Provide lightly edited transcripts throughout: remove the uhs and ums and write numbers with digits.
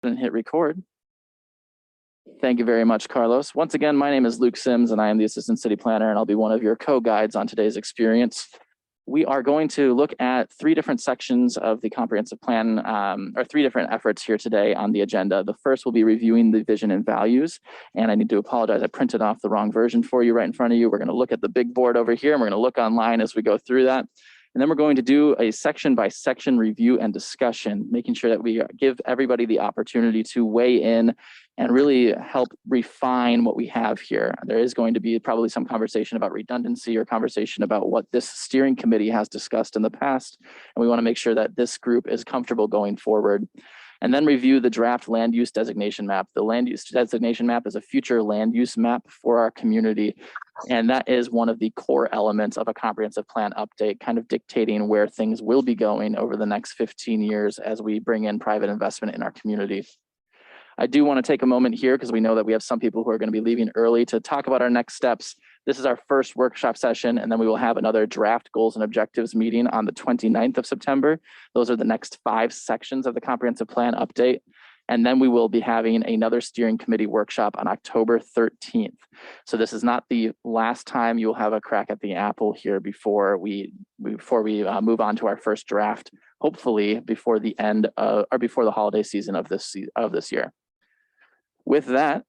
and hit record. Thank you very much, Carlos. Once again, my name is Luke Sims and I am the Assistant City Planner, and I'll be one of your co-guides on today's experience. We are going to look at three different sections of the comprehensive plan, or three different efforts here today on the agenda. The first will be reviewing the vision and values. And I need to apologize, I printed off the wrong version for you right in front of you. We're going to look at the big board over here, and we're going to look online as we go through that. And then we're going to do a section by section review and discussion, making sure that we give everybody the opportunity to weigh in and really help refine what we have here. There is going to be probably some conversation about redundancy or conversation about what this steering committee has discussed in the past. And we want to make sure that this group is comfortable going forward. And then review the draft land use designation map. The land use designation map is a future land use map for our community. And that is one of the core elements of a comprehensive plan update, kind of dictating where things will be going over the next 15 years as we bring in private investment in our community. I do want to take a moment here because we know that we have some people who are going to be leaving early to talk about our next steps. This is our first workshop session, and then we will have another draft goals and objectives meeting on the 29th of September. Those are the next 5 sections of the comprehensive plan update. And then we will be having another steering committee workshop on October 13th. So this is not the last time you will have a crack at the apple here before we move on to our first draft, hopefully before the end of, or before the holiday season of this year. With that,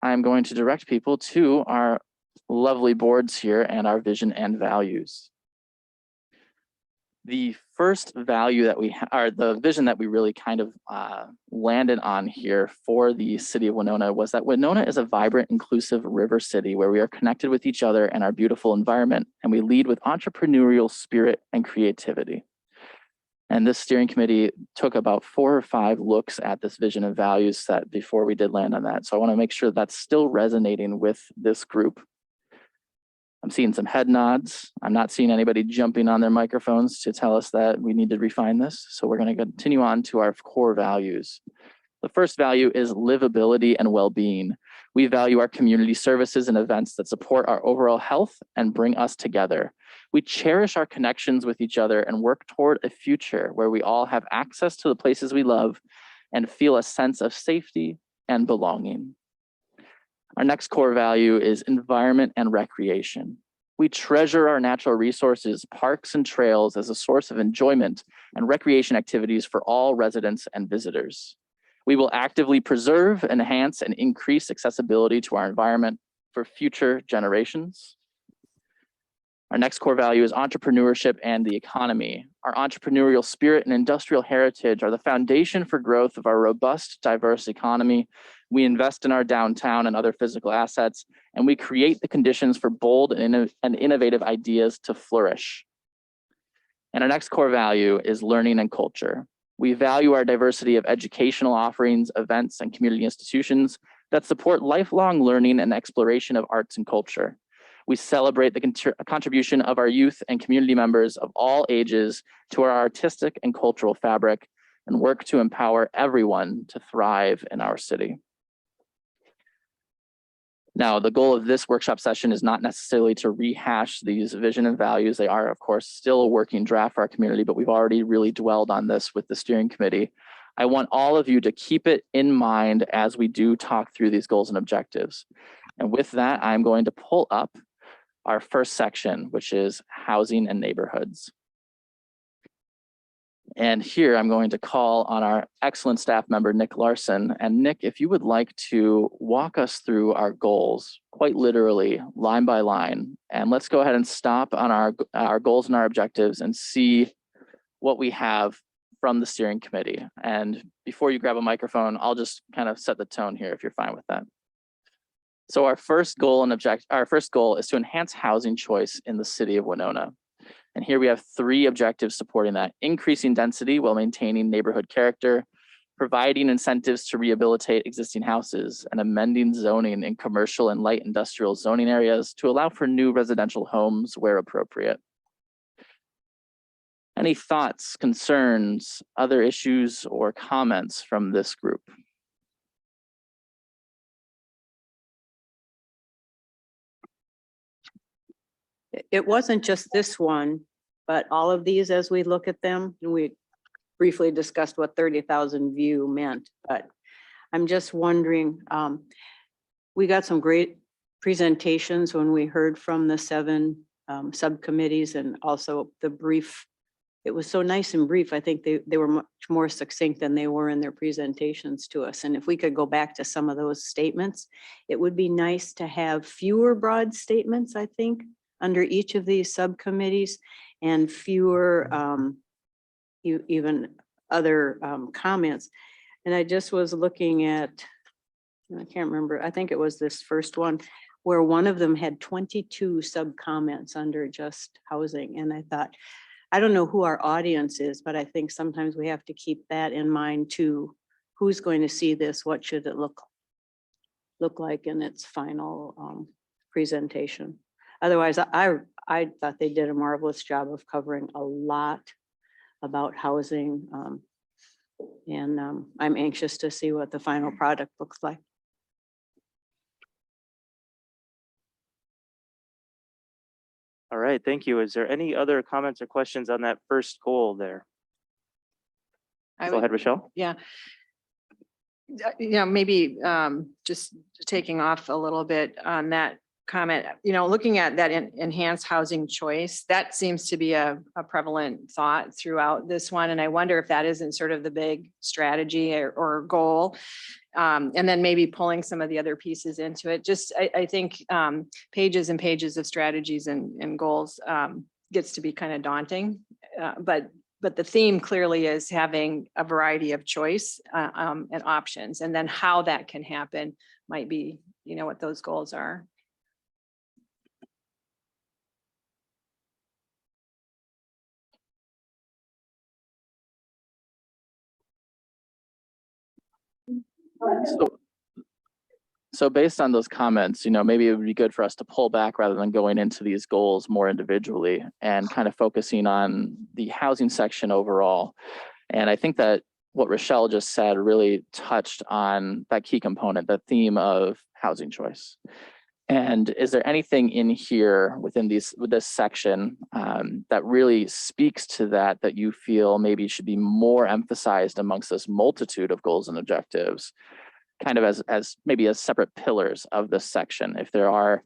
I'm going to direct people to our lovely boards here and our vision and values. The first value that we are the vision that we really kind of landed on here for the city of Winona was that Winona is a vibrant, inclusive river city where we are connected with each other and our beautiful environment, and we lead with entrepreneurial spirit and creativity. And this steering committee took about 4 or 5 looks at this vision and values set before we did land on that. So I want to make sure that's still resonating with this group. I'm seeing some head nods. I'm not seeing anybody jumping on their microphones to tell us that we need to refine this. So we're going to continue on to our core values. The first value is livability and well-being. We value our community services and events that support our overall health and bring us together. We cherish our connections with each other and work toward a future where we all have access to the places we love and feel a sense of safety and belonging. Our next core value is environment and recreation. We treasure our natural resources, parks and trails as a source of enjoyment and recreation activities for all residents and visitors. We will actively preserve, enhance, and increase accessibility to our environment for future generations. Our next core value is entrepreneurship and the economy. Our entrepreneurial spirit and industrial heritage are the foundation for growth of our robust, diverse economy. We invest in our downtown and other physical assets, and we create the conditions for bold and innovative ideas to flourish. And our next core value is learning and culture. We value our diversity of educational offerings, events, and community institutions that support lifelong learning and exploration of arts and culture. We celebrate the contribution of our youth and community members of all ages to our artistic and cultural fabric and work to empower everyone to thrive in our city. Now, the goal of this workshop session is not necessarily to rehash these vision and values. They are, of course, still a working draft for our community, but we've already really dwelled on this with the steering committee. I want all of you to keep it in mind as we do talk through these goals and objectives. And with that, I'm going to pull up our first section, which is housing and neighborhoods. And here I'm going to call on our excellent staff member, Nick Larson. And Nick, if you would like to walk us through our goals, quite literally, line by line, and let's go ahead and stop on our goals and our objectives and see what we have from the steering committee. And before you grab a microphone, I'll just kind of set the tone here if you're fine with that. So our first goal is to enhance housing choice in the city of Winona. And here we have 3 objectives supporting that: increasing density while maintaining neighborhood character, providing incentives to rehabilitate existing houses, and amending zoning in commercial and light industrial zoning areas to allow for new residential homes where appropriate. Any thoughts, concerns, other issues, or comments from this group? It wasn't just this one, but all of these as we look at them, and we briefly discussed what 30,000 view meant, but I'm just wondering, we got some great presentations when we heard from the 7 subcommittees and also the brief. It was so nice and brief. I think they were much more succinct than they were in their presentations to us. And if we could go back to some of those statements, it would be nice to have fewer broad statements, I think, under each of these subcommittees and fewer even other comments. And I just was looking at, I can't remember, I think it was this first one, where one of them had 22 sub comments under just housing. And I thought, I don't know who our audience is, but I think sometimes we have to keep that in mind too. Who's going to see this? What should it look like in its final presentation? Otherwise, I thought they did a marvelous job of covering a lot about housing. And I'm anxious to see what the final product looks like. All right, thank you. Is there any other comments or questions on that first goal there? Go ahead, Rochelle. Yeah. Maybe just taking off a little bit on that comment, looking at that enhanced housing choice, that seems to be a prevalent thought throughout this one. And I wonder if that isn't sort of the big strategy or goal. And then maybe pulling some of the other pieces into it. Just, I think pages and pages of strategies and goals gets to be kind of daunting. But the theme clearly is having a variety of choice and options. And then how that can happen might be, what those goals are. So based on those comments, maybe it would be good for us to pull back rather than going into these goals more individually and kind of focusing on the housing section overall. And I think that what Rochelle just said really touched on that key component, the theme of housing choice. And is there anything in here with this section that really speaks to that you feel maybe should be more emphasized amongst this multitude of goals and objectives, kind of as maybe as separate pillars of this section, if there are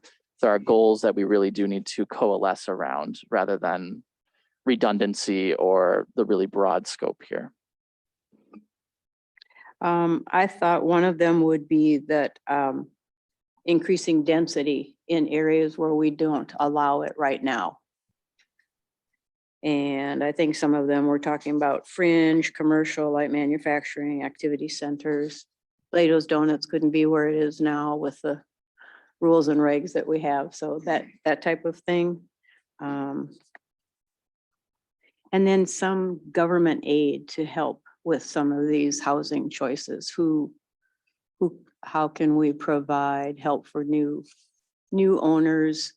goals that we really do need to coalesce around rather than redundancy or the really broad scope here? I thought one of them would be that increasing density in areas where we don't allow it right now. And I think some of them were talking about fringe, commercial, light manufacturing, activity centers. Plato's Donuts couldn't be where it is now with the rules and regs that we have. So that type of thing. And then some government aid to help with some of these housing choices. How can we provide help for new owners?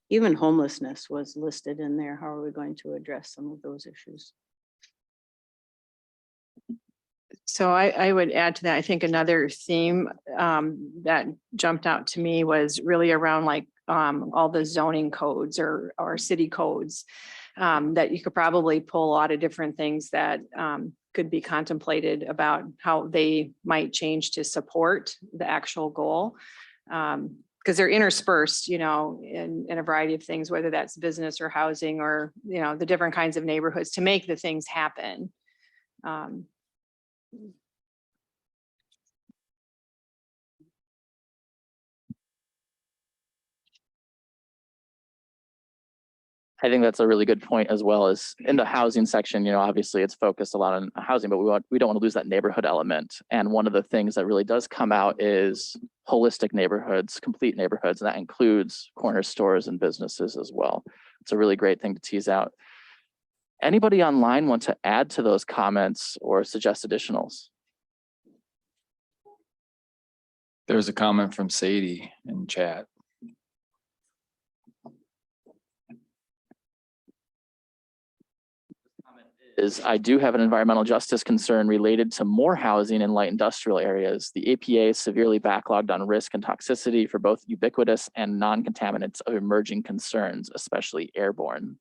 Even homelessness was listed in there. How are we going to address some of those issues? So I would add to that, I think another theme that jumped out to me was really around like all the zoning codes or city codes that you could probably pull a lot of different things that could be contemplated about how they might change to support the actual goal. Because they're interspersed, in a variety of things, whether that's business or housing or, the different kinds of neighborhoods to make the things happen. I think that's a really good point as well. As in the housing section, obviously it's focused a lot on housing, but we don't want to lose that neighborhood element. And one of the things that really does come out is holistic neighborhoods, complete neighborhoods, and that includes corner stores and businesses as well. It's a really great thing to tease out. Anybody online want to add to those comments or suggest additionals? There's a comment from Sadie in chat. I do have an environmental justice concern related to more housing in light industrial areas. The APA is severely backlogged on risk and toxicity for both ubiquitous and non-contaminants of emerging concerns, especially airborne.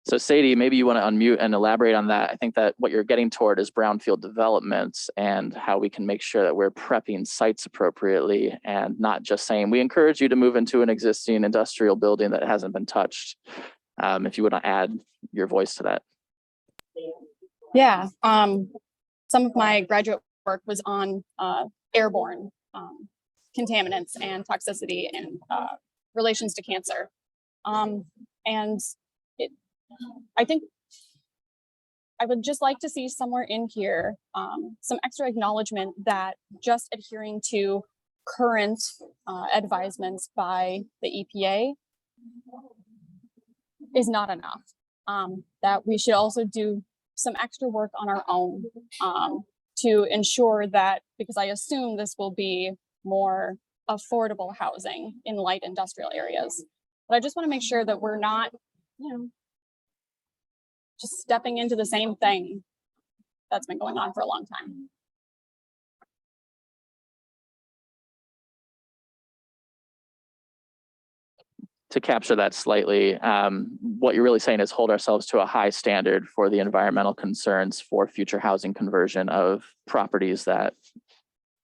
So Sadie, maybe you want to unmute and elaborate on that. I think that what you're getting toward is brownfield developments and how we can make sure that we're prepping sites appropriately and not just saying, we encourage you to move into an existing industrial building that hasn't been touched. If you want to add your voice to that. Yeah, some of my graduate work was on airborne contaminants and toxicity and relations to cancer. And I think I would just like to see somewhere in here some extra acknowledgement that just adhering to current advisements by the EPA is not enough. That we should also do some extra work on our own to ensure that, because I assume this will be more affordable housing in light industrial areas. But I just want to make sure that we're not, just stepping into the same thing that's been going on for a long time. To capture that slightly, what you're really saying is hold ourselves to a high standard for the environmental concerns for future housing conversion of properties that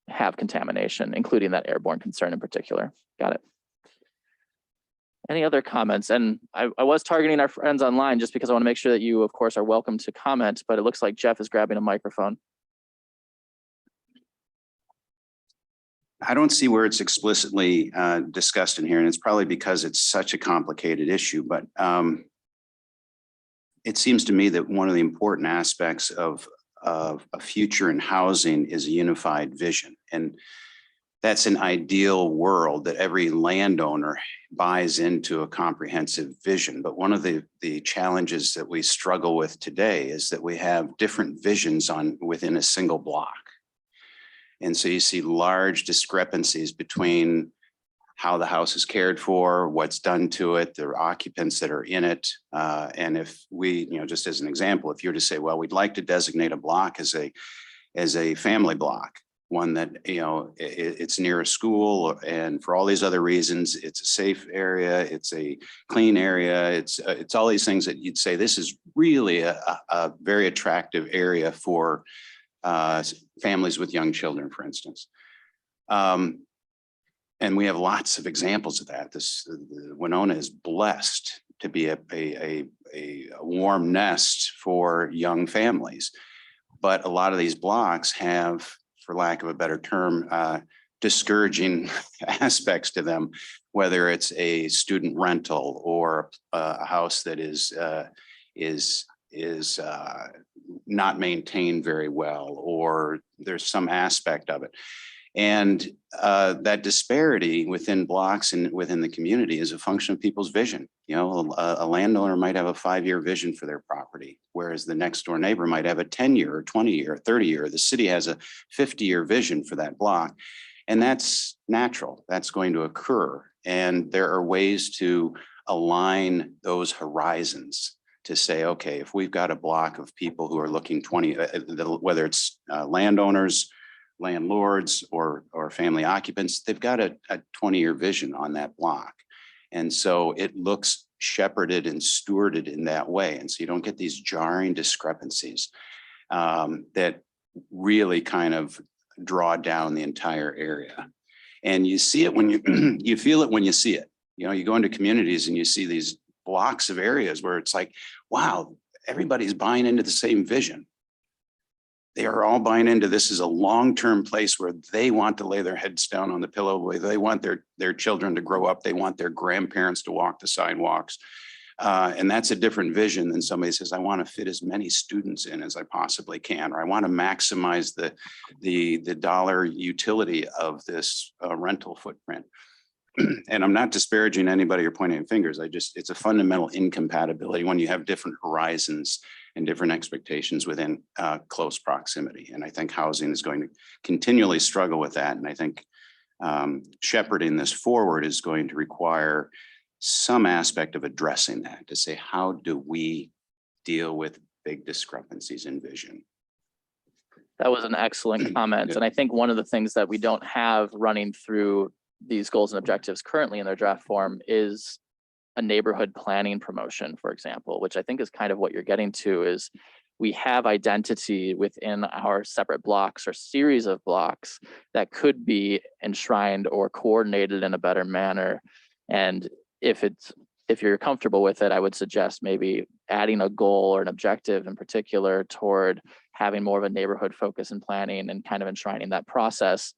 have contamination, including that airborne concern in particular. Got it. Any other comments? And I was targeting our friends online just because I want to make sure that you, of course, are welcome to comment, but it looks like Jeff is grabbing a microphone. I don't see where it's explicitly discussed in here, and it's probably because it's such a complicated issue, but it seems to me that one of the important aspects of a future in housing is a unified vision. And that's an ideal world that every landowner buys into a comprehensive vision. But one of the challenges that we struggle with today is that we have different visions within a single block. And so you see large discrepancies between how the house is cared for, what's done to it, the occupants that are in it. And if we, just as an example, if you're to say, well, we'd like to designate a block as a family block, one that, it's near a school, and for all these other reasons, it's a safe area, it's a clean area, it's all these things that you'd say, this is really a very attractive area for families with young children, for instance. And we have lots of examples of that. Winona is blessed to be a warm nest for young families. But a lot of these blocks have, for lack of a better term, discouraging aspects to them, whether it's a student rental or a house that is not maintained very well, or there's some aspect of it. And that disparity within blocks and within the community is a function of people's vision. A landowner might have a 5-year vision for their property, whereas the next door neighbor might have a 10-year or 20-year or 30-year. The city has a 50-year vision for that block. And that's natural. That's going to occur. And there are ways to align those horizons to say, okay, if we've got a block of people who are looking whether it's landowners, landlords, or family occupants, they've got a 20-year vision on that block. And so it looks shepherded and stewarded in that way. And so you don't get these jarring discrepancies that really kind of draw down the entire area. And you see it when you feel it when you see it. You go into communities and you see these blocks of areas where it's like, wow, everybody's buying into the same vision. They are all buying into this is a long-term place where they want to lay their heads down on the pillow. They want their children to grow up. They want their grandparents to walk the sidewalks. And that's a different vision than somebody says, I want to fit as many students in as I possibly can, or I want to maximize the dollar utility of this rental footprint. And I'm not disparaging anybody or pointing fingers. It's a fundamental incompatibility when you have different horizons and different expectations within close proximity. And I think housing is going to continually struggle with that. And I think shepherding this forward is going to require some aspect of addressing that, to say, how do we deal with big discrepancies in vision? That was an excellent comment. And I think one of the things that we don't have running through these goals and objectives currently in their draft form is a neighborhood planning promotion, for example, which I think is kind of what you're getting to is we have identity within our separate blocks or series of blocks that could be enshrined or coordinated in a better manner. And if you're comfortable with it, I would suggest maybe adding a goal or an objective in particular toward having more of a neighborhood focus in planning and kind of enshrining that process.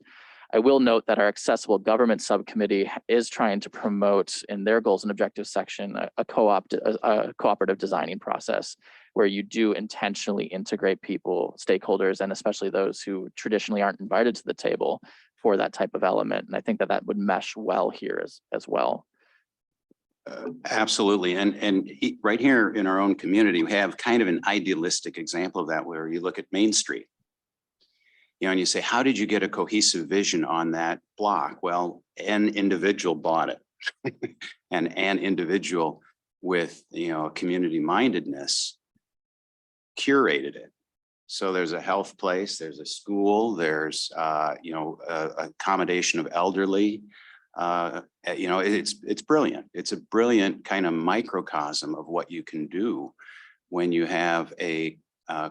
I will note that our accessible government subcommittee is trying to promote in their goals and objectives section a cooperative designing process where you do intentionally integrate people, stakeholders, and especially those who traditionally aren't invited to the table for that type of element. And I think that that would mesh well here as well. Absolutely. And right here in our own community, we have kind of an idealistic example of that, where you look at Main Street. You know, and you say, how did you get a cohesive vision on that block? Well, an individual bought it. And an individual with, you know, a community mindedness curated it. So there's a health place, there's a school, there's, you know, accommodation of elderly. You know, it's brilliant. It's a brilliant kind of microcosm of what you can do when you have a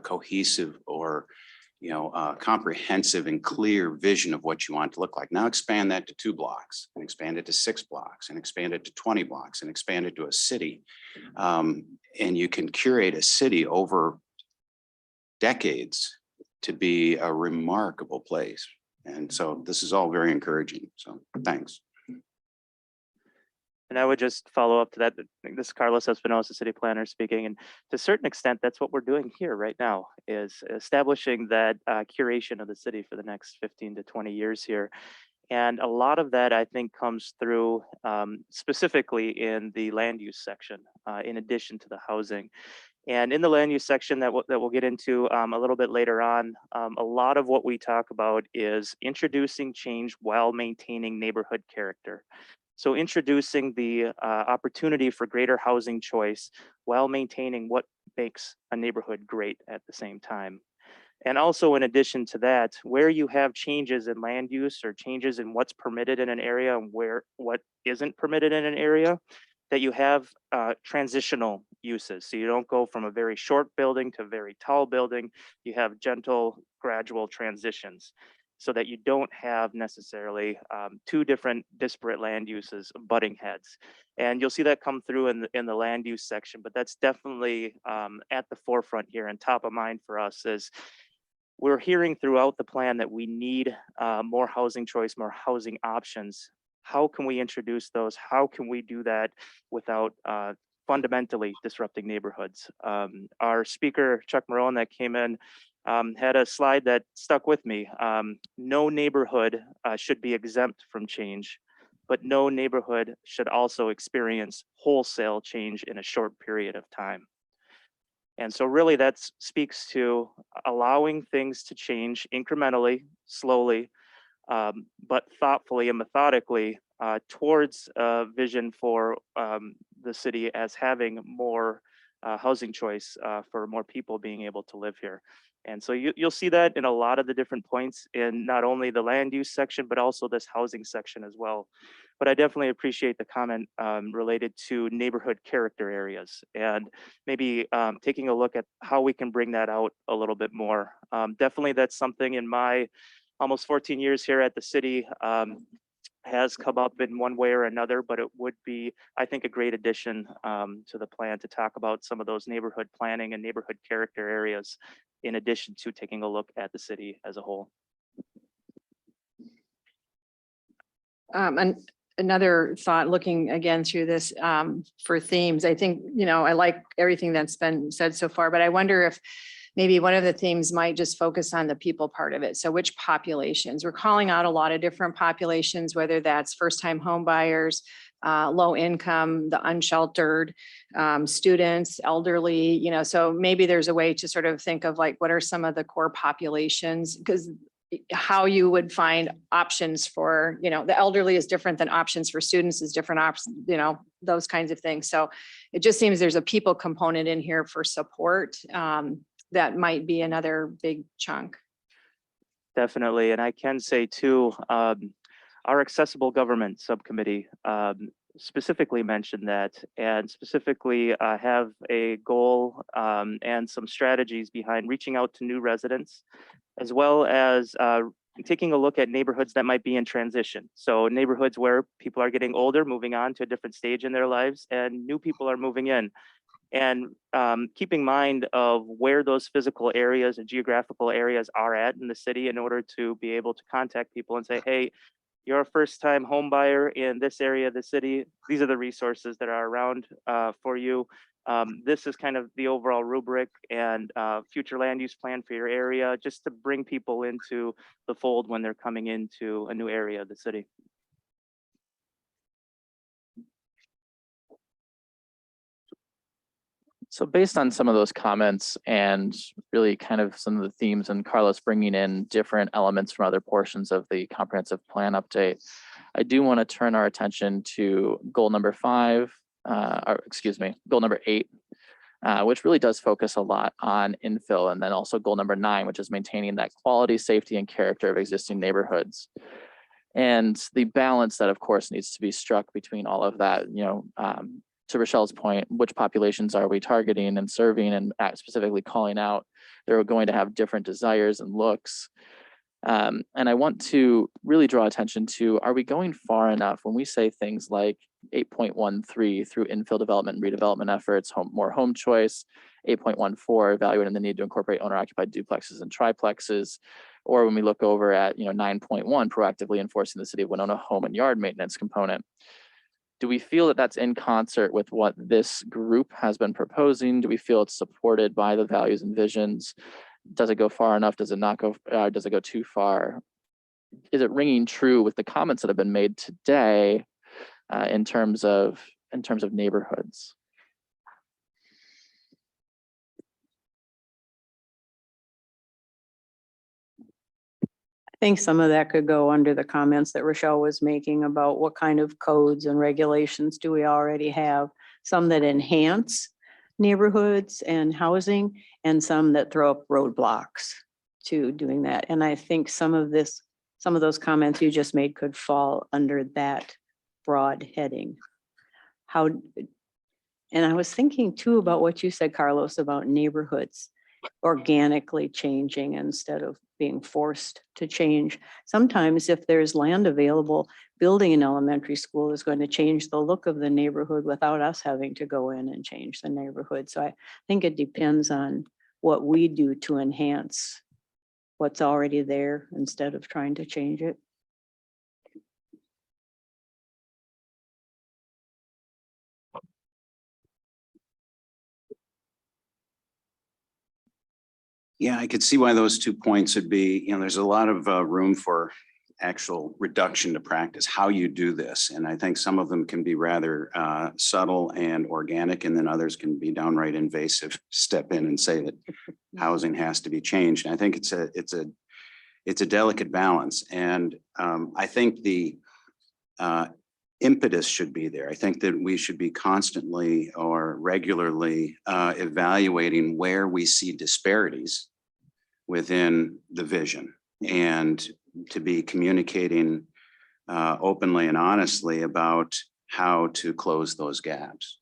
cohesive or, you know, comprehensive and clear vision of what you want to look like. Now expand that to 2 blocks, and expand it to 6 blocks, and expand it to 20 blocks, and expand it to a city. And you can curate a city over decades to be a remarkable place. And so this is all very encouraging. So thanks. And I would just follow up to that. This is Carlos Espinosa, city planner speaking. And to a certain extent, that's what we're doing here right now, is establishing that curation of the city for the next 15 to 20 years here. And a lot of that, I think, comes through specifically in the land use section, in addition to the housing. And in the land use section that we'll get into a little bit later on, a lot of what we talk about is introducing change while maintaining neighborhood character. So introducing the opportunity for greater housing choice while maintaining what makes a neighborhood great at the same time. And also, in addition to that, where you have changes in land use or changes in what's permitted in an area and what isn't permitted in an area, that you have transitional uses. So you don't go from a very short building to a very tall building. You have gentle, gradual transitions, so that you don't have necessarily 2 different disparate land uses butting heads. And you'll see that come through in the land use section, but that's definitely at the forefront here and top of mind for us. Is we're hearing throughout the plan that we need more housing choice, more housing options. How can we introduce those? How can we do that without fundamentally disrupting neighborhoods? Our speaker, Chuck Marone, that came in, had a slide that stuck with me. No neighborhood should be exempt from change, but no neighborhood should also experience wholesale change in a short period of time. And so really that speaks to allowing things to change incrementally, slowly, but thoughtfully and methodically towards a vision for the city as having more housing choice for more people being able to live here. And so you'll see that in a lot of the different points in not only the land use section, but also this housing section as well. But I definitely appreciate the comment related to neighborhood character areas and maybe taking a look at how we can bring that out a little bit more. Definitely that's something in my almost 14 years here at the city has come up in one way or another, but it would be, I think, a great addition to the plan to talk about some of those neighborhood planning and neighborhood character areas, in addition to taking a look at the city as a whole. And another thought, looking again through this for themes, I think, you know, I like everything that's been said so far, but I wonder if maybe one of the themes might just focus on the people part of it. So which populations? We're calling out a lot of different populations, whether that's first-time home buyers, low income, the unsheltered, students, elderly, you know, so maybe there's a way to sort of think of like, what are some of the core populations? Because how you would find options for, you know, the elderly is different than options for students is different options, you know, those kinds of things. So it just seems there's a people component in here for support. That might be another big chunk. Definitely. And I can say too, our accessible government subcommittee specifically mention that and specifically have a goal and some strategies behind reaching out to new residents, as well as taking a look at neighborhoods that might be in transition. So neighborhoods where people are getting older, moving on to a different stage in their lives, and new people are moving in. And keeping mind of where those physical areas and geographical areas are at in the city in order to be able to contact people and say, hey, you're a first time home buyer in this area of the city. These are the resources that are around for you. This is kind of the overall rubric and future land use plan for your area, just to bring people into the fold when they're coming into a new area of the city. So based on some of those comments and really kind of some of the themes and Carlos bringing in different elements from other portions of the comprehensive plan update, I do want to turn our attention to goal number 5, or excuse me, goal number 8, which really does focus a lot on infill, and then also goal number 9, which is maintaining that quality, safety, and character of existing neighborhoods. And the balance that, of course, needs to be struck between all of that, to Rochelle's point, which populations are we targeting and serving, and specifically calling out they're going to have different desires and looks. And I want to really draw attention to, are we going far enough when we say things like 8.13 through infill development and redevelopment efforts, more home choice, 8.14 evaluating the need to incorporate owner occupied duplexes and triplexes, or when we look over at 9.1 proactively enforcing the city of Winona home and yard maintenance component. Do we feel that that's in concert with what this group has been proposing? Do we feel it's supported by the values and visions? Does it go far enough? Does it not go, does it go too far? Is it ringing true with the comments that have been made today in terms of neighborhoods? I think some of that could go under the comments that Rochelle was making about what kind of codes and regulations do we already have? Some that enhance neighborhoods and housing, and some that throw up roadblocks to doing that. And I think some of those comments you just made could fall under that broad heading. And I was thinking too about what you said, Carlos, about neighborhoods organically changing instead of being forced to change. Sometimes if there's land available, building an elementary school is going to change the look of the neighborhood without us having to go in and change the neighborhood. So I think it depends on what we do to enhance what's already there instead of trying to change it. Yeah, I could see why those 2 points would be, there's a lot of room for actual reduction to practice, how you do this. And I think some of them can be rather subtle and organic, and then others can be downright invasive, step in and say that housing has to be changed. And I think it's a delicate balance. And I think the impetus should be there. I think that we should be constantly or regularly evaluating where we see disparities within the vision, and to be communicating openly and honestly about how to close those gaps.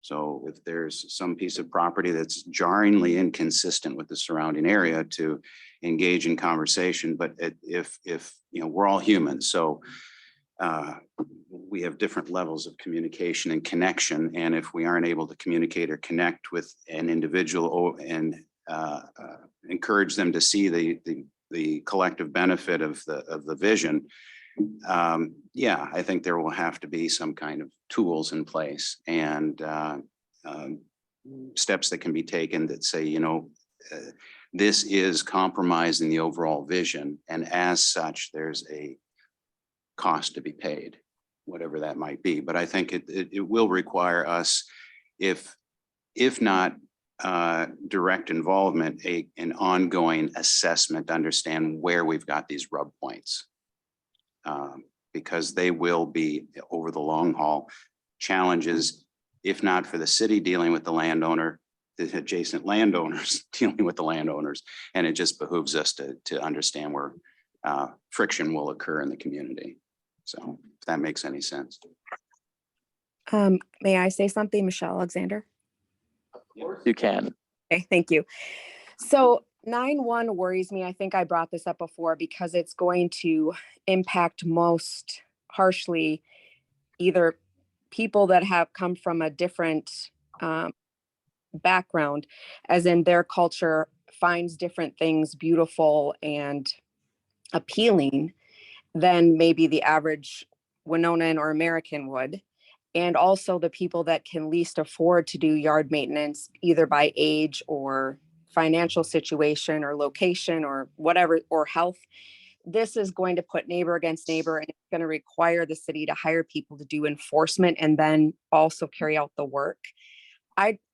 So if there's some piece of property that's jarringly inconsistent with the surrounding area, to engage in conversation. But if we're all humans, so we have different levels of communication and connection. And if we aren't able to communicate or connect with an individual and encourage them to see the collective benefit of the vision, I think there will have to be some kind of tools in place and steps that can be taken that say, this is compromising the overall vision, and as such, there's a cost to be paid, whatever that might be. But I think it will require us, if not direct involvement, an ongoing assessment to understand where we've got these rub points, because they will be, over the long haul, challenges, if not for the city dealing with the landowner, the adjacent landowners dealing with the landowners. And it just behooves us to understand where friction will occur in the community. So if that makes any sense. May I say something, Michelle Alexander? You can. Okay, thank you. So 9-1 worries me. I think I brought this up before because it's going to impact most harshly either people that have come from a different background, as in their culture finds different things beautiful and appealing than maybe the average Winonan or American would. And also the people that can least afford to do yard maintenance, either by age or financial situation or location or whatever, or health. This is going to put neighbor against neighbor, and it's going to require the city to hire people to do enforcement and then also carry out the work.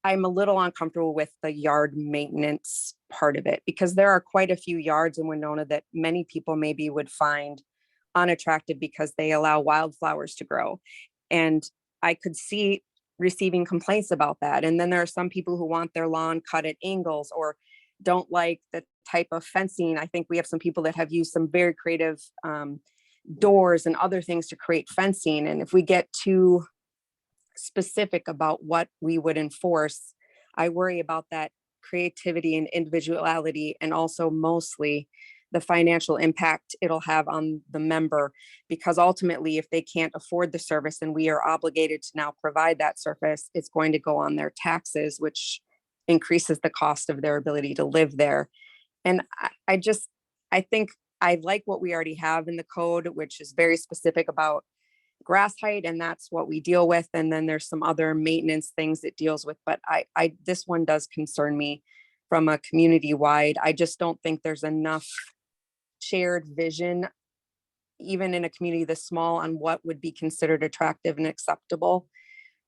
I'm a little uncomfortable with the yard maintenance part of it because there are quite a few yards in Winona that many people maybe would find unattractive because they allow wildflowers to grow. And I could see receiving complaints about that. And then there are some people who want their lawn cut at angles or don't like the type of fencing. I think we have some people that have used some very creative doors and other things to create fencing. And if we get too specific about what we would enforce, I worry about that creativity and individuality, and also mostly the financial impact it'll have on the member, because ultimately if they can't afford the service and we are obligated to now provide that service, it's going to go on their taxes, which increases the cost of their ability to live there. And I think I like what we already have in the code, which is very specific about grass height, and that's what we deal with. And then there's some other maintenance things it deals with, but this one does concern me from a community wide. I just don't think there's enough shared vision, even in a community this small, on what would be considered attractive and acceptable.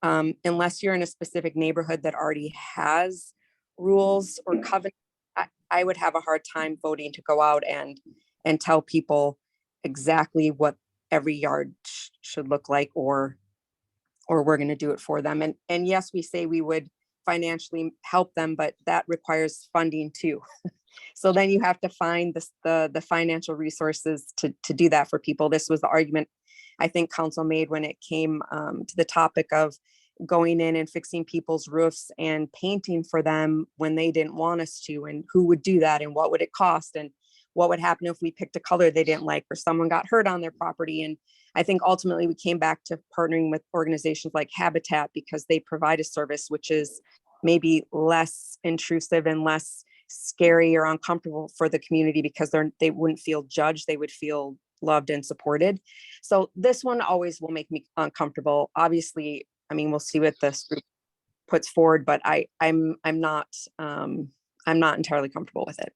Unless you're in a specific neighborhood that already has rules or covenants, I would have a hard time voting to go out and tell people exactly what every yard should look like, or we're going to do it for them. And yes, we say we would financially help them, but that requires funding too. So then you have to find the financial resources to do that for people. This was the argument I think council made when it came to the topic of going in and fixing people's roofs and painting for them when they didn't want us to, and who would do that and what would it cost and what would happen if we picked a color they didn't like or someone got hurt on their property. And I think ultimately we came back to partnering with organizations like Habitat because they provide a service which is maybe less intrusive and less scary or uncomfortable for the community, because they wouldn't feel judged, they would feel loved and supported. So this one always will make me uncomfortable. Obviously, I mean, we'll see what this group puts forward, but I'm not entirely comfortable with it.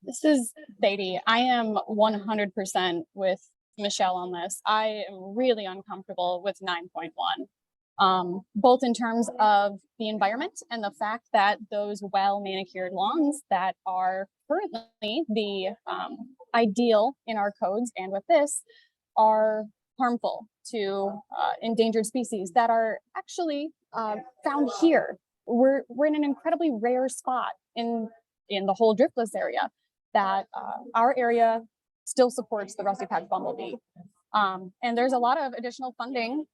This is Sadie. I am 100% with Michelle on this. I am really uncomfortable with 9.1, both in terms of the environment and the fact that those well manicured lawns that are currently the ideal in our codes and with this are harmful to endangered species that are actually found here. We're in an incredibly rare spot in the whole driftless area that our area still supports the rusty patch bumblebee. And there's a lot of additional funding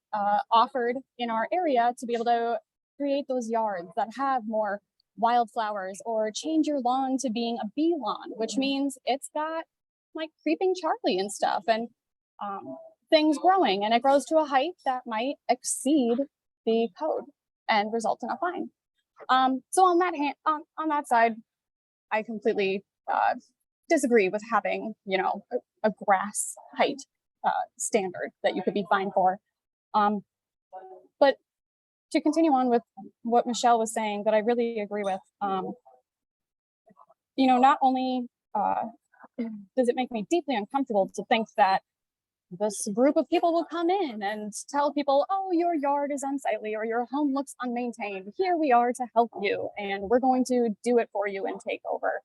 offered in our area to be able to create those yards that have more wildflowers, or change your lawn to being a bee lawn, which means it's got like creeping Charlie and stuff, and things growing, and it grows to a height that might exceed the code and result in a fine. So on that side, I completely disagree with having, a grass height standard that you could be fined for. But to continue on with what Michelle was saying, that I really agree with, not only does it make me deeply uncomfortable to think that this group of people will come in and tell people, oh, your yard is unsightly or your home looks unmaintained. Here we are to help you, and we're going to do it for you and take over.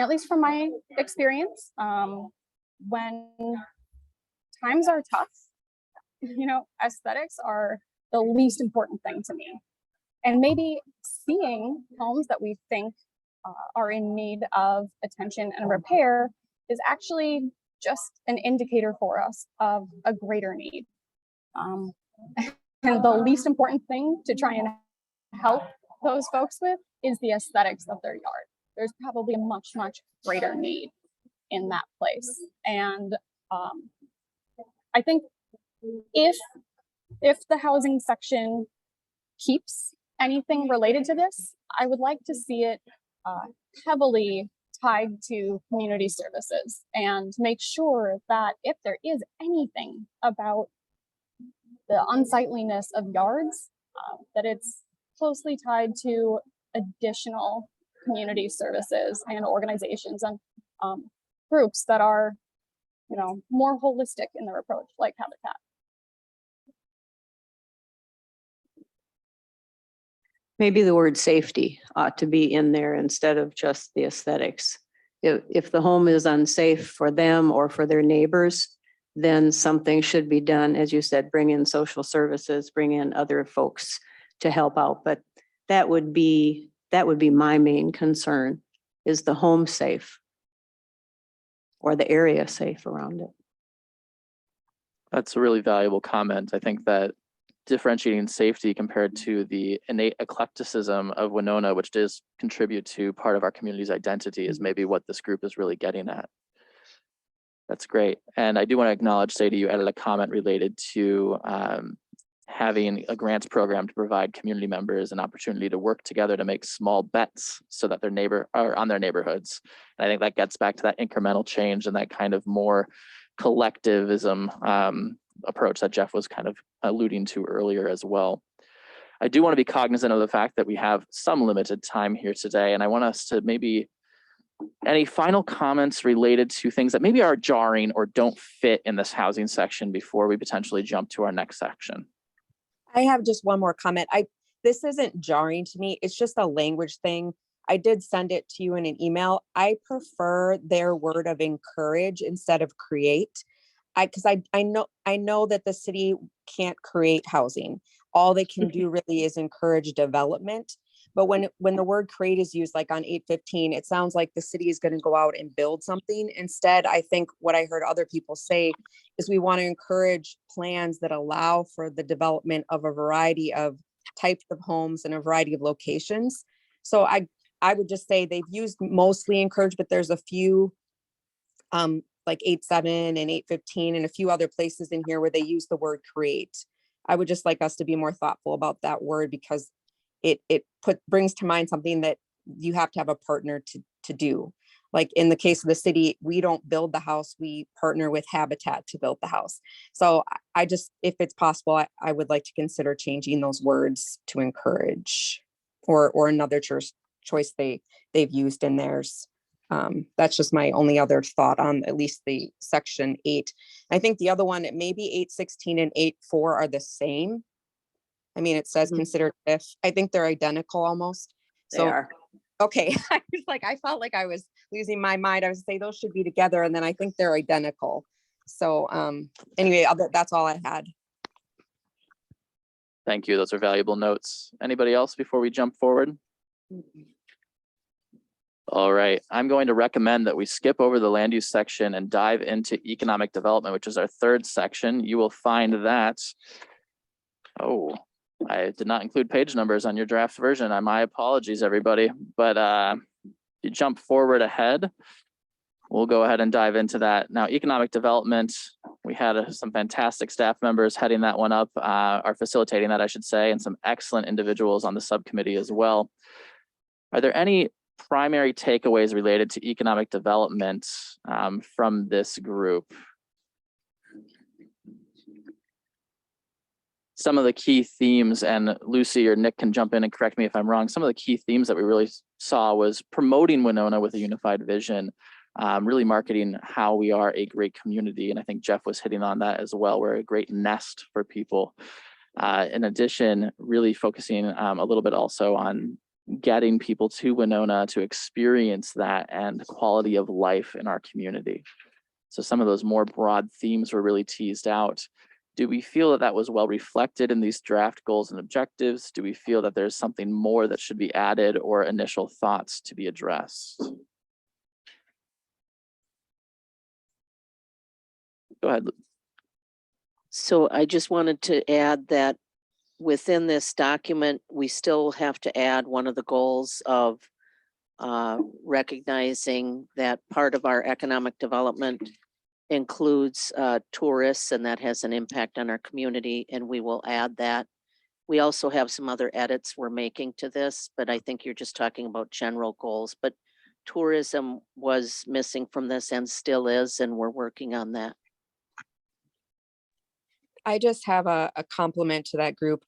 At least from my experience, when times are tough, aesthetics are the least important thing to me. And maybe seeing homes that we think are in need of attention and repair is actually just an indicator for us of a greater need. And the least important thing to try and help those folks with is the aesthetics of their yard. There's probably a much, much greater need in that place. And I think if the housing section keeps anything related to this, I would like to see it heavily tied to community services and make sure that if there is anything about the unsightliness of yards, that it's closely tied to additional community services and organizations and groups that are, more holistic in their approach, like Habitat. Maybe the word safety ought to be in there instead of just the aesthetics. If the home is unsafe for them or for their neighbors, then something should be done. As you said, bring in social services, bring in other folks to help out. But that would be my main concern, is the home safe or the area safe around it. That's a really valuable comment. I think that differentiating safety compared to the innate eclecticism of Winona, which does contribute to part of our community's identity, is maybe what this group is really getting at. That's great. And I do want to acknowledge, Sadie, you added a comment related to having a grants program to provide community members an opportunity to work together to make small bets so that their neighbor are on their neighborhoods. And I think that gets back to that incremental change and that kind of more collectivism approach that Jeff was kind of alluding to earlier as well. I do want to be cognizant of the fact that we have some limited time here today, and I want us to maybe any final comments related to things that maybe are jarring or don't fit in this housing section before we potentially jump to our next section. I have just one more comment. This isn't jarring to me. It's just a language thing. I did send it to you in an email. I prefer their word of encourage instead of create. Because I know that the city can't create housing. All they can do really is encourage development. But when the word create is used, like on 815, it sounds like the city is going to go out and build something. Instead, I think what I heard other people say is we want to encourage plans that allow for the development of a variety of types of homes and a variety of locations. So I would just say they've used mostly encourage, but there's a few like 8.7 and 8.15 and a few other places in here where they use the word create. I would just like us to be more thoughtful about that word, because it brings to mind something that you have to have a partner to do. Like in the case of the city, we don't build the house, we partner with Habitat to build the house. So I just, if it's possible, I would like to consider changing those words to encourage or another choice they've used in theirs. That's just my only other thought on at least the section 8. I think the other one, maybe 8.16 and 8.4 are the same. I mean, it says consider if. I think they're identical almost. They are. Okay. I felt like I was losing my mind. I was say those should be together, and then I think they're identical. So anyway, that's all I had. Thank you. Those are valuable notes. Anybody else before we jump forward? All right, I'm going to recommend that we skip over the land use section and dive into economic development, which is our third section. You will find that, oh, I did not include page numbers on your draft version. My apologies, everybody. But you jump forward ahead, we'll go ahead and dive into that. Now, economic development, we had some fantastic staff members heading that one up, are facilitating that, I should say, and some excellent individuals on the subcommittee as well. Are there any primary takeaways related to economic development from this group? Some of the key themes, and Lucy or Nick can jump in and correct me if I'm wrong, some of the key themes that we really saw was promoting Winona with a unified vision, really marketing how we are a great community. And I think Jeff was hitting on that as well. We're a great nest for people. In addition, really focusing a little bit also on getting people to Winona to experience that and quality of life in our community. So some of those more broad themes were really teased out. Do we feel that that was well reflected in these draft goals and objectives? Do we feel that there's something more that should be added or initial thoughts to be addressed? Go ahead. So I just wanted to add that within this document, we still have to add one of the goals of recognizing that part of our economic development includes tourists, and that has an impact on our community, and we will add that. We also have some other edits we're making to this, but I think you're just talking about general goals. But tourism was missing from this and still is, and we're working on that. I just have a compliment to that group.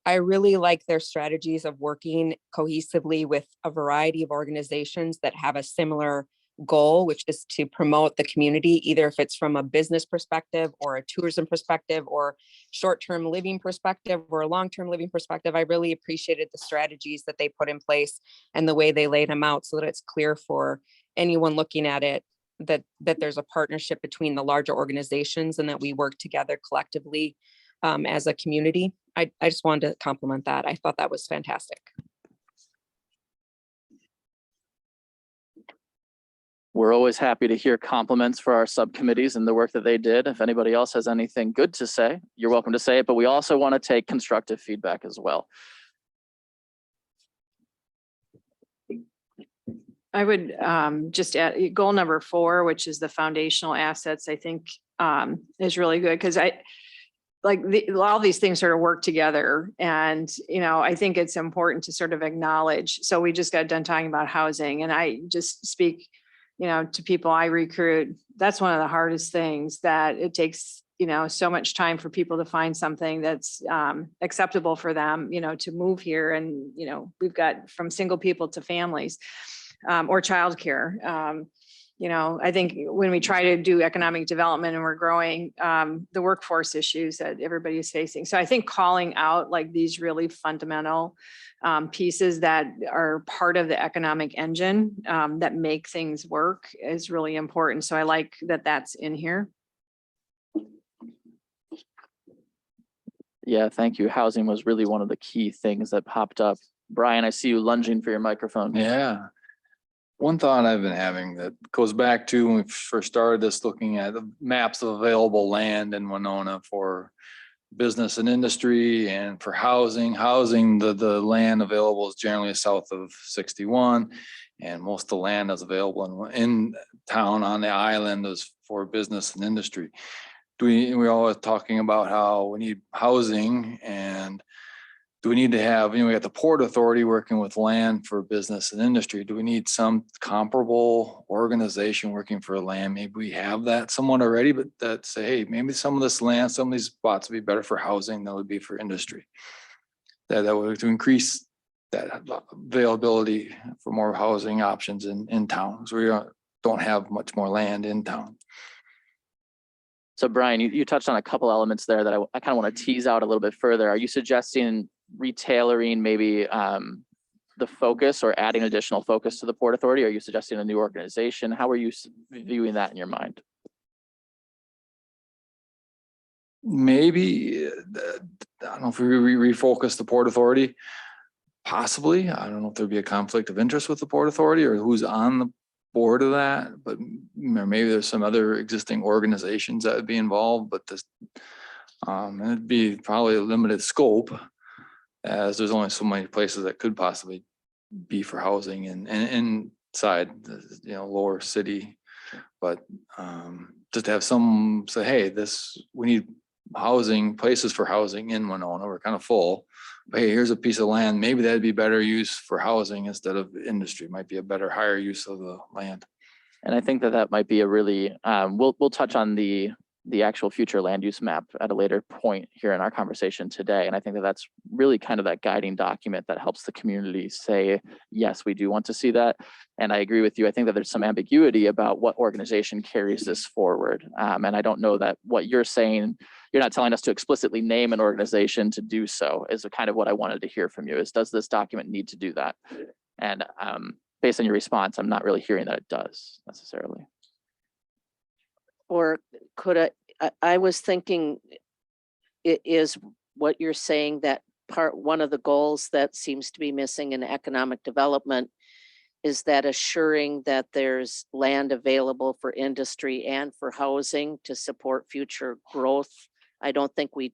I really like their strategies of working cohesively with a variety of organizations that have a similar goal, which is to promote the community, either if it's from a business perspective or a tourism perspective or short-term living perspective or a long-term living perspective. I really appreciated the strategies that they put in place and the way they laid them out so that it's clear for anyone looking at it that there's a partnership between the larger organizations and that we work together collectively as a community. I just wanted to compliment that. I thought that was fantastic. We're always happy to hear compliments for our subcommittees and the work that they did. If anybody else has anything good to say, you're welcome to say it, but we also want to take constructive feedback as well. I would just add goal number 4, which is the foundational assets, I think is really good because all these things sort of work together. And, I think it's important to sort of acknowledge. So we just got done talking about housing, and I just speak, to people I recruit. That's one of the hardest things, that it takes, so much time for people to find something that's acceptable for them, to move here. And, we've got from single people to families. Or childcare. I think when we try to do economic development and we're growing, the workforce issues that everybody is facing. So I think calling out like these really fundamental pieces that are part of the economic engine that make things work is really important. So I like that that's in here. Yeah, thank you. Housing was really one of the key things that popped up. Brian, I see you lunging for your microphone. Yeah. One thought I've been having that goes back to when we first started this, looking at the maps of available land in Winona for business and industry and for housing. The land available is generally south of 61, and most of the land that's available in town on the island is for business and industry. We're always talking about how we need housing, and do we need to have, we got the Port Authority working with land for business and industry. Do we need some comparable organization working for land? Maybe we have that somewhat already, but that say, hey, maybe some of this land, some of these spots would be better for housing than would be for industry. That would to increase that availability for more housing options in town. So we don't have much more land in town. So Brian, you touched on a couple elements there that I kind of want to tease out a little bit further. Are you suggesting retailoring maybe the focus or adding additional focus to the Port Authority? Are you suggesting a new organization? How are you viewing that in your mind? Maybe, I don't know if we refocus the Port Authority, possibly. I don't know if there'd be a conflict of interest with the Port Authority or who's on the board of that, but maybe there's some other existing organizations that would be involved, but this, it'd be probably a limited scope, as there's only so many places that could possibly be for housing and inside the lower city. But just to have some say, hey, we need housing, places for housing in Winona, we're kind of full. But hey, here's a piece of land, maybe that'd be better use for housing instead of industry, might be a better, higher use of the land. And I think that might be a really, we'll touch on the actual future land use map at a later point here in our conversation today. And I think that's really kind of that guiding document that helps the community say, yes, we do want to see that. And I agree with you. I think that there's some ambiguity about what organization carries this forward. And I don't know that what you're saying, you're not telling us to explicitly name an organization to do so, is kind of what I wanted to hear from you, is does this document need to do that? And based on your response, I'm not really hearing that it does necessarily. Or could I was thinking, is what you're saying that one of the goals that seems to be missing in economic development is that assuring that there's land available for industry and for housing to support future growth? I don't think we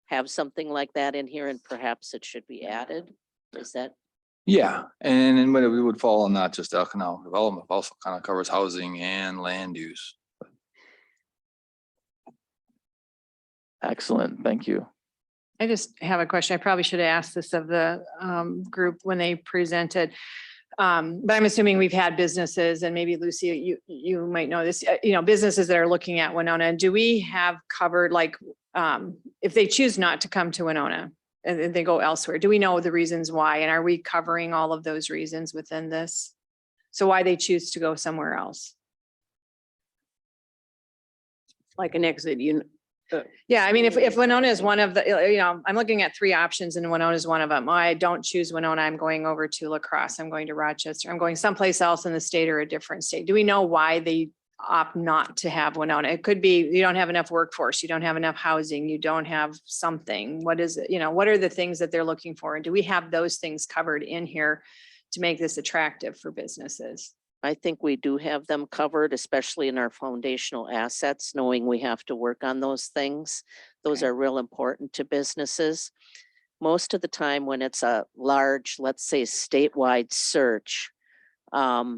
have something like that in here, and perhaps it should be added. Is that, Yeah, and then it would fall on not just economic development, but also kind of covers housing and land use. Excellent, thank you. I just have a question. I probably should have asked this of the group when they presented. But I'm assuming we've had businesses, and maybe Lucy, you might know this, businesses that are looking at Winona. And do we have covered, like, if they choose not to come to Winona and they go elsewhere, do we know the reasons why? And are we covering all of those reasons within this? So why they choose to go somewhere else? Like an exit, Yeah, I mean, if Winona is one of the, I'm looking at 3 options and Winona is one of them. I don't choose Winona. I'm going over to La Crosse. I'm going to Rochester. I'm going someplace else in the state or a different state. Do we know why they opt not to have Winona? It could be you don't have enough workforce, you don't have enough housing, you don't have something. What is it? What are the things that they're looking for? And do we have those things covered in here to make this attractive for businesses? I think we do have them covered, especially in our foundational assets, knowing we have to work on those things. Those Okay. are real important to businesses. Most of the time when it's a large, let's say statewide search, a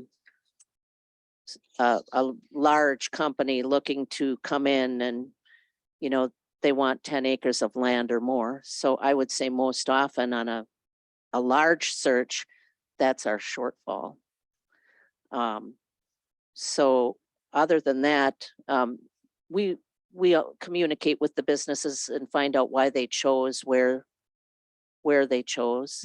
large company looking to come in and, they want 10 acres of land or more. So I would say most often on a large search, that's our shortfall. So other than that, we communicate with the businesses and find out why they chose where they chose.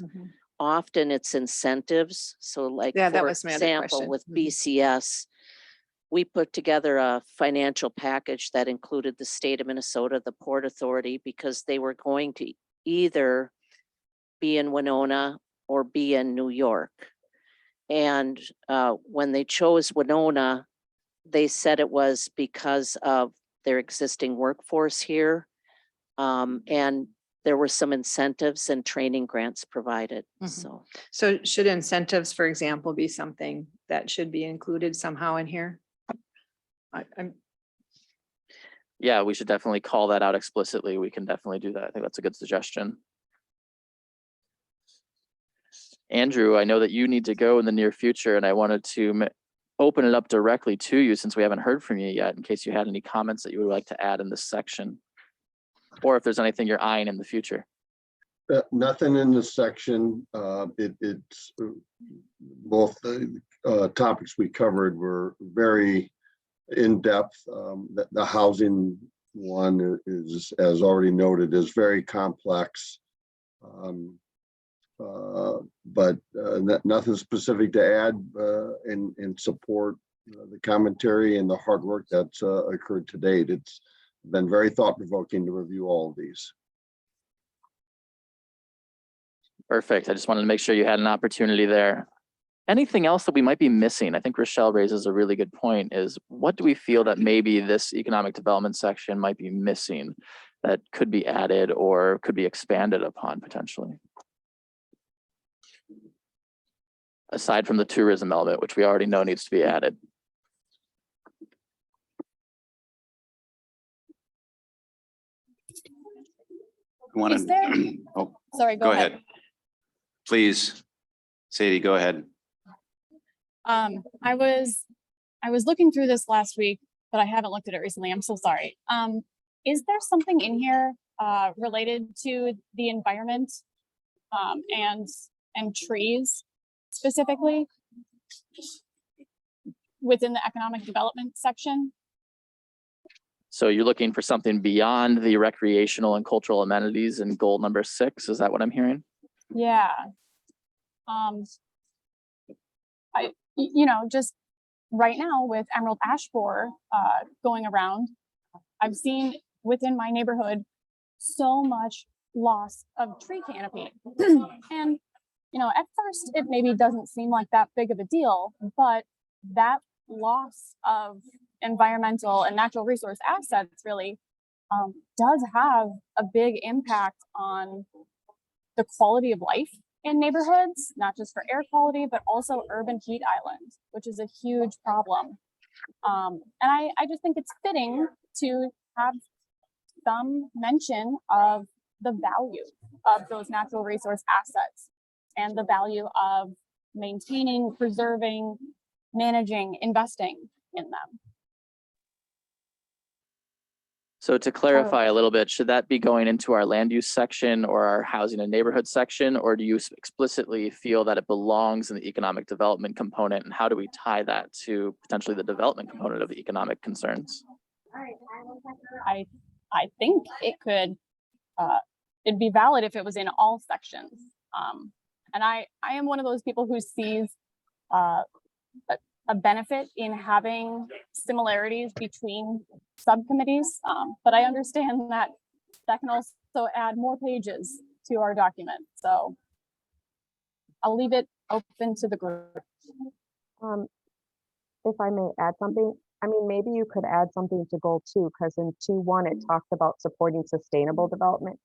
Often it's incentives. So like, Yeah, that for was my other example, question. with Mhm. BCS, we put together a financial package that included the state of Minnesota, the Port Authority, because they were going to either be in Winona or be in New York. And when they chose Winona, they said it was because of their existing workforce here. And there were some incentives and training grants provided, Mhm. so. So should incentives, for example, be something that should be included somehow in here? I'm Yeah, we should definitely call that out explicitly. We can definitely do that. I think that's a good suggestion. Andrew, I know that you need to go in the near future, and I wanted to open it up directly to you since we haven't heard from you yet, in case you had any comments that you would like to add in this section. Or if there's anything you're eyeing in the future. Nothing in this section. It's both the topics we covered were very in-depth. The housing one is, as already noted, is very complex. But nothing specific to add in support the commentary and the hard work that's occurred to date. It's been very thought-provoking to review all of these. Perfect. I just wanted to make sure you had an opportunity there. Anything else that we might be missing? I think Rochelle raises a really good point, is what do we feel that maybe this economic development section might be missing that could be added or could be expanded upon potentially? Aside from the tourism element, which we already know needs to be added. Is there- Oh, Sorry, go ahead. Please, Sadie, go ahead. I was looking through this last week, but I haven't looked at it recently. I'm so sorry. Is there something in here related to the environment and trees specifically within the economic development section? So you're looking for something beyond the recreational and cultural amenities in goal number 6. Is that what I'm hearing? Yeah. Just right now with Emerald Ash Borer going around, I've seen within my neighborhood so much loss of tree canopy. And, at first it maybe doesn't seem like that big of a deal, but that loss of environmental and natural resource assets really does have a big impact on the quality of life in neighborhoods, not just for air quality, but also urban heat islands, which is a huge problem. And I just think it's fitting to have some mention of the value of those natural resource assets and the value of maintaining, preserving, managing, investing in them. So to clarify a little bit, should that be going into our land use section or our housing and neighborhood section? Or do you explicitly feel that it belongs in the economic development component? And how do we tie that to potentially the development component of the economic concerns? I think it could, it'd be valid if it was in all sections. And I am one of those people who sees a benefit in having similarities between subcommittees, but I understand that that can also add more pages to our document. So I'll leave it open to the group. If I may add something, I mean, maybe you could add something to goal 2, because in 2.1 it talked about supporting sustainable development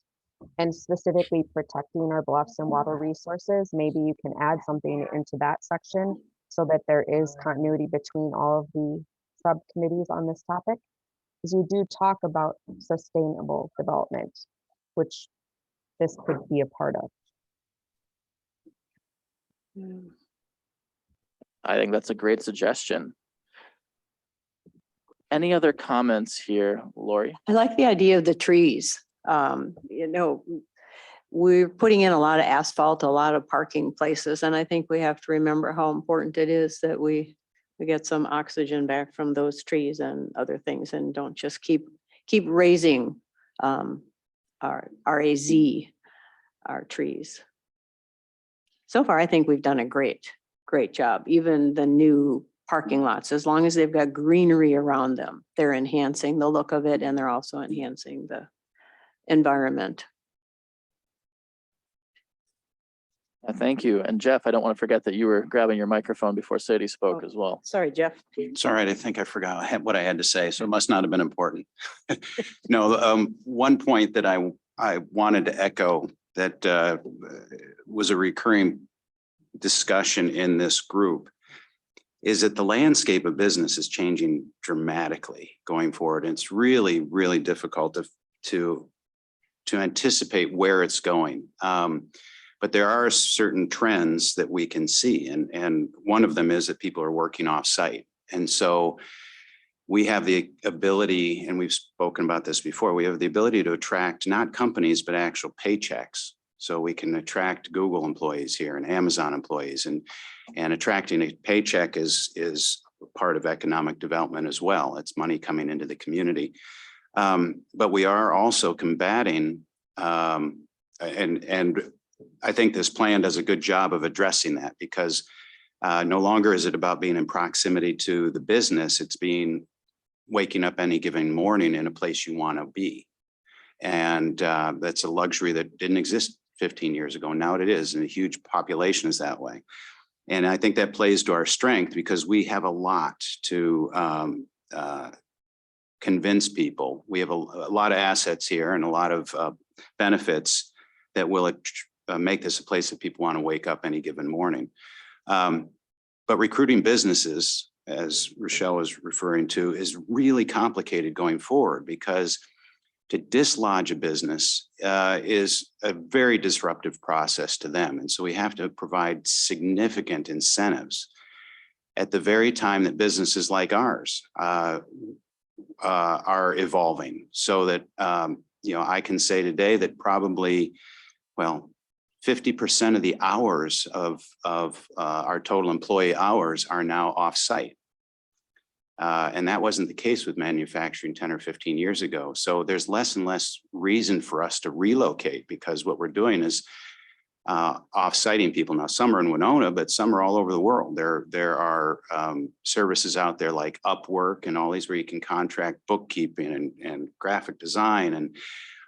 and specifically protecting our bluffs and water resources. Maybe you can add something into that section so that there is continuity between all of the subcommittees on this topic. Because you do talk about sustainable development, which this could be a part of. I think that's a great suggestion. Any other comments here, Lori? I like the idea of the trees. You know, we're putting in a lot of asphalt, a lot of parking places, and I think we have to remember how important it is that we get some oxygen back from those trees and other things, and don't just keep raising our trees. So far, I think we've done a great job. Even the new parking lots, as long as they've got greenery around them, they're enhancing the look of it, and they're also enhancing the environment. Thank you. And Jeff, I don't want to forget that you were grabbing your microphone before Sadie spoke as well. Sorry, Jeff. It's all right. I think I forgot what I had to say, so it must not have been important. No, one point that I wanted to echo that was a recurring discussion in this group is that the landscape of business is changing dramatically going forward. And it's really, really difficult to anticipate where it's going. But there are certain trends that we can see. And one of them is that people are working off site. And so we have the ability, and we've spoken about this before, we have the ability to attract not companies, but actual paychecks. So we can attract Google employees here and Amazon employees, and attracting a paycheck is part of economic development as well. It's money coming into the community. But we are also combating, and I think this plan does a good job of addressing that, because no longer is it about being in proximity to the business. It's waking up any given morning in a place you want to be. And that's a luxury that didn't exist 15 years ago. Now it is, and a huge population is that way. And I think that plays to our strength, because we have a lot to convince people. We have a lot of assets here and a lot of benefits that will make this a place that people want to wake up any given morning. But recruiting businesses, as Rochelle was referring to, is really complicated going forward, because to dislodge a business is a very disruptive process to them. And so we have to provide significant incentives at the very time that businesses like ours are evolving, so that, I can say today that probably, 50% of the hours of our total employee hours are now off-site. And that wasn't the case with manufacturing 10 or 15 years ago. So there's less and less reason for us to relocate, because what we're doing is off-siting people. Now, some are in Winona, but some are all over the world. There are services out there like Upwork and all these where you can contract bookkeeping and graphic design and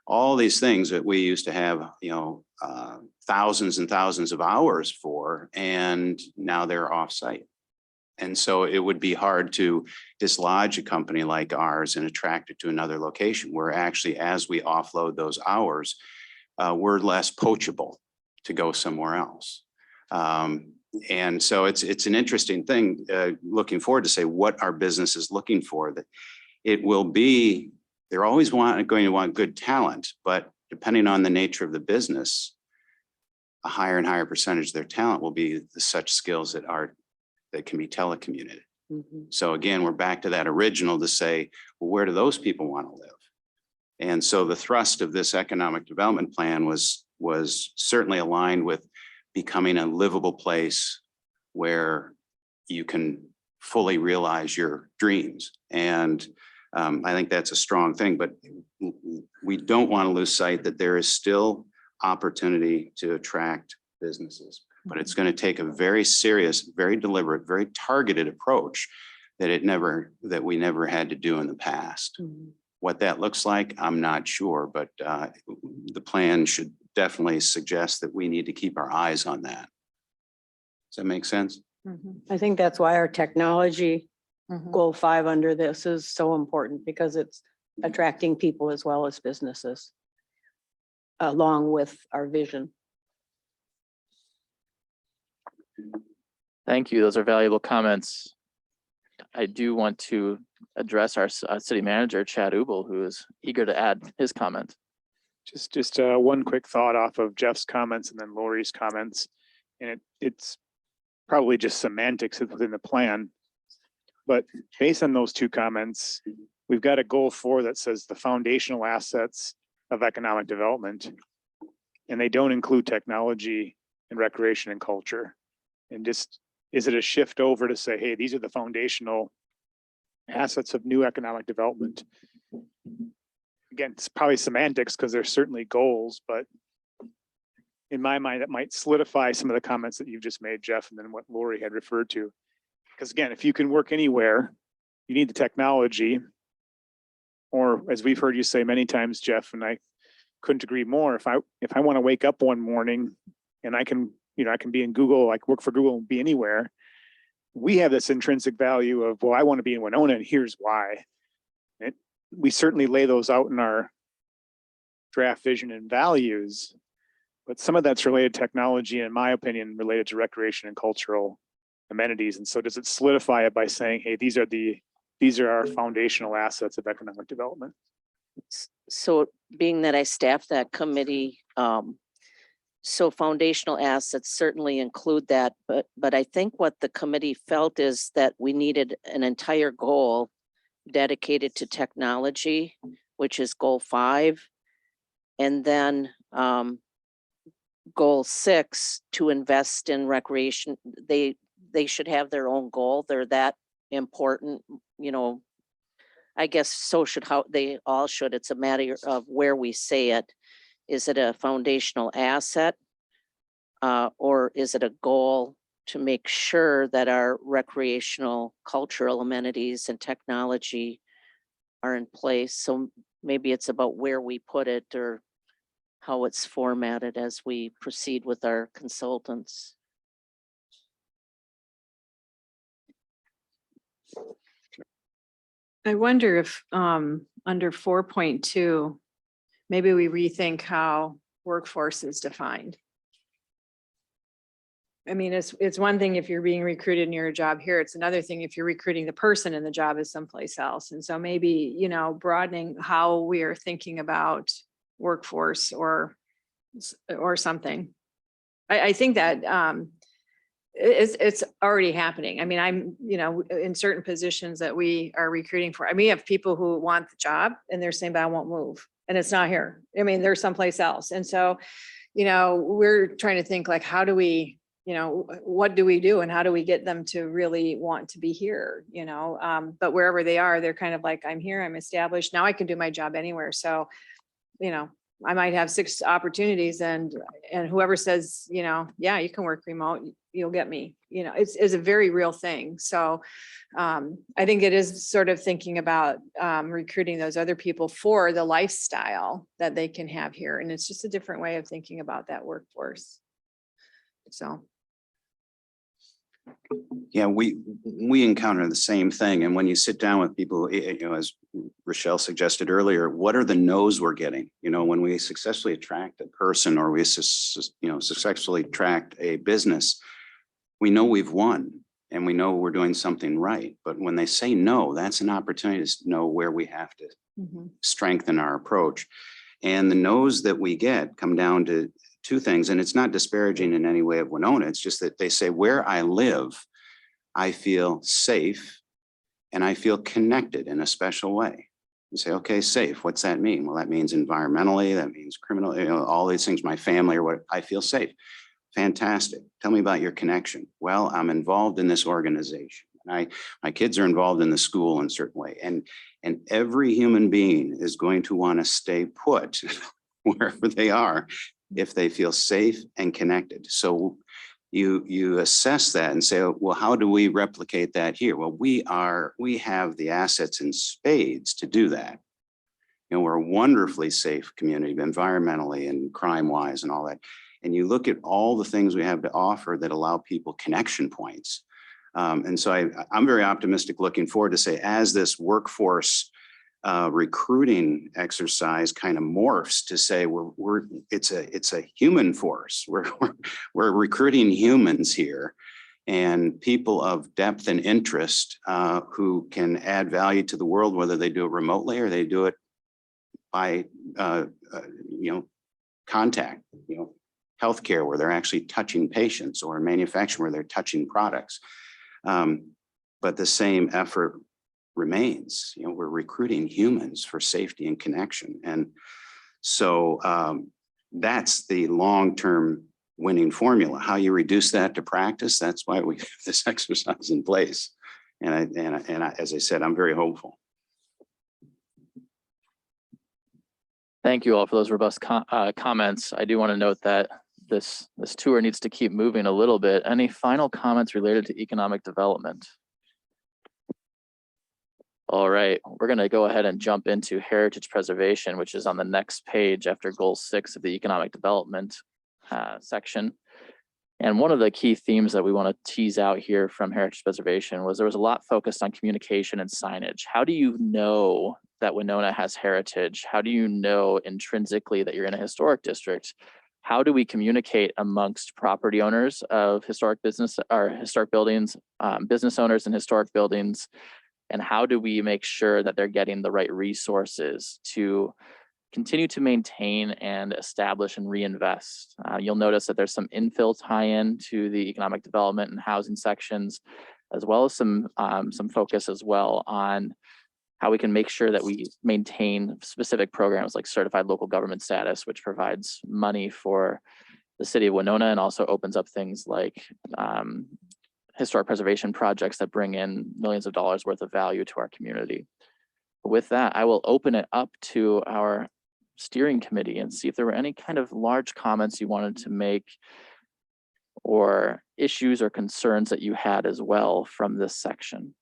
all these things that we used to have, thousands and thousands of hours for, and now they're off-site. And so it would be hard to dislodge a company like ours and attract it to another location, where actually, as we offload those hours, we're less poachable. to go somewhere else. And so it's an interesting thing, looking forward to say what our business is looking for, that it will be, they're always going to want good talent, but depending on the nature of the business, a higher and higher percentage of their talent will be the such skills that can be telecommuted. Mhm. So again, we're back to that original to say, well, where do those people want to live? And so the thrust of this economic development plan was certainly aligned with becoming a livable place where you can fully realize your dreams. And I think that's a strong thing, but we don't want to lose sight that there is still opportunity to attract businesses. But it's going to take a very serious, very deliberate, very targeted approach that we never had to do in the past. Mhm. What that looks like, I'm not sure, but the plan should definitely suggest that we need to keep our eyes on that. Does that make sense? I think that's why our technology Mhm. goal 5 under this is so important, because it's attracting people as well as businesses along with our vision. Thank you. Those are valuable comments. I do want to address our city manager, Chad Ubel, who is eager to add his comment. Just one quick thought off of Jeff's comments and then Lori's comments. And it's probably just semantics within the plan. But based on those two comments, we've got a goal 4 that says the foundational assets of economic development. And they don't include technology and recreation and culture. And just, is it a shift over to say, hey, these are the foundational assets of new economic development? Again, it's probably semantics because there's certainly goals, but in my mind, that might solidify some of the comments that you've just made, Jeff, and then what Lori had referred to. Because again, if you can work anywhere, you need the technology. Or as we've heard you say many times, Jeff, and I couldn't agree more. If I want to wake up one morning and I can be in Google, like work for Google and be anywhere, we have this intrinsic value of, well, I want to be in Winona and here's why. We certainly lay those out in our draft vision and values, but some of that's related to technology, in my opinion, related to recreation and cultural amenities. And so does it solidify it by saying, hey, these are our foundational assets of economic development? So being that I staff that committee, so foundational assets certainly include that, but I think what the committee felt is that we needed an entire goal dedicated to technology, which is goal 5. And then goal 6, to invest in recreation. They should have their own goal. They're that important, I guess so should how they all should. It's a matter of where we say it. Is it a foundational asset? Or is it a goal to make sure that our recreational, cultural amenities and technology are in place? So maybe it's about where we put it or how it's formatted as we proceed with our consultants. I wonder if under 4.2, maybe we rethink how workforce is defined. I mean, it's one thing if you're being recruited in your job here, it's another thing if you're recruiting the person and the job is someplace else. And so maybe, broadening how we are thinking about workforce or something. I think that it's already happening. I mean, I'm, in certain positions that we are recruiting for. I mean, we have people who want the job and they're saying, but I won't move. And it's not here. I mean, they're someplace else. And so, we're trying to think like, how do we, what do we do and how do we get them to really want to be here, but wherever they are, they're kind of like, I'm here, I'm established. Now I can do my job anywhere. So, I might have 6 opportunities and whoever says, yeah, you can work remote, you'll get me, it's a very real thing. So I think it is sort of thinking about recruiting those other people for the lifestyle that they can have here. And it's just a different way of thinking about that workforce. So. Yeah, we encounter the same thing. And when you sit down with people, as Rochelle suggested earlier, what are the no's we're getting? When we successfully attract a person or we successfully attract a business, we know we've won and we know we're doing something right. But when they say no, that's an opportunity to know where we have to strengthen our approach. And the no's that we get come down to two things, and it's not disparaging in any way of Winona. It's just that they say, where I live, I feel safe and I feel connected in a special way. You say, okay, safe. What's that mean? Well, that means environmentally, that means criminally, all these things, my family or what, I feel safe. Fantastic. Tell me about your connection. Well, I'm involved in this organization. My kids are involved in the school in a certain way. And every human being is going to want to stay put wherever they are if they feel safe and connected. So you assess that and say, well, how do we replicate that here? Well, we have the assets in spades to do that. We're a wonderfully safe community, environmentally and crime-wise and all that. And you look at all the things we have to offer that allow people connection points. And so I'm very optimistic, looking forward to say, as this workforce recruiting exercise kind of morphs to say it's a human force. We're recruiting humans here and people of depth and interest who can add value to the world, whether they do it remotely or they do it by contact, healthcare where they're actually touching patients, or manufacturing where they're touching products. But the same effort remains. We're recruiting humans for safety and connection. And so that's the long-term winning formula. How you reduce that to practice, that's why we have this exercise in place. And as I said, I'm very hopeful. Thank you all for those robust comments. I do want to note that this tour needs to keep moving a little bit. Any final comments related to economic development? All right, we're going to go ahead and jump into heritage preservation, which is on the next page after goal 6 of the economic development section. And one of the key themes that we want to tease out here from heritage preservation was there was a lot focused on communication and signage. How do you know that Winona has heritage? How do you know intrinsically that you're in a historic district? How do we communicate amongst property owners of historic business or historic buildings, business owners and historic buildings? And how do we make sure that they're getting the right resources to continue to maintain and establish and reinvest? You'll notice that there's some infill tie-in to the economic development and housing sections, as well as some focus as well on how we can make sure that we maintain specific programs like certified local government status, which provides money for the city of Winona and also opens up things like historic preservation projects that bring in millions of dollars worth of value to our community. With that, I will open it up to our steering committee and see if there were any kind of large comments you wanted to make or issues or concerns that you had as well from this section.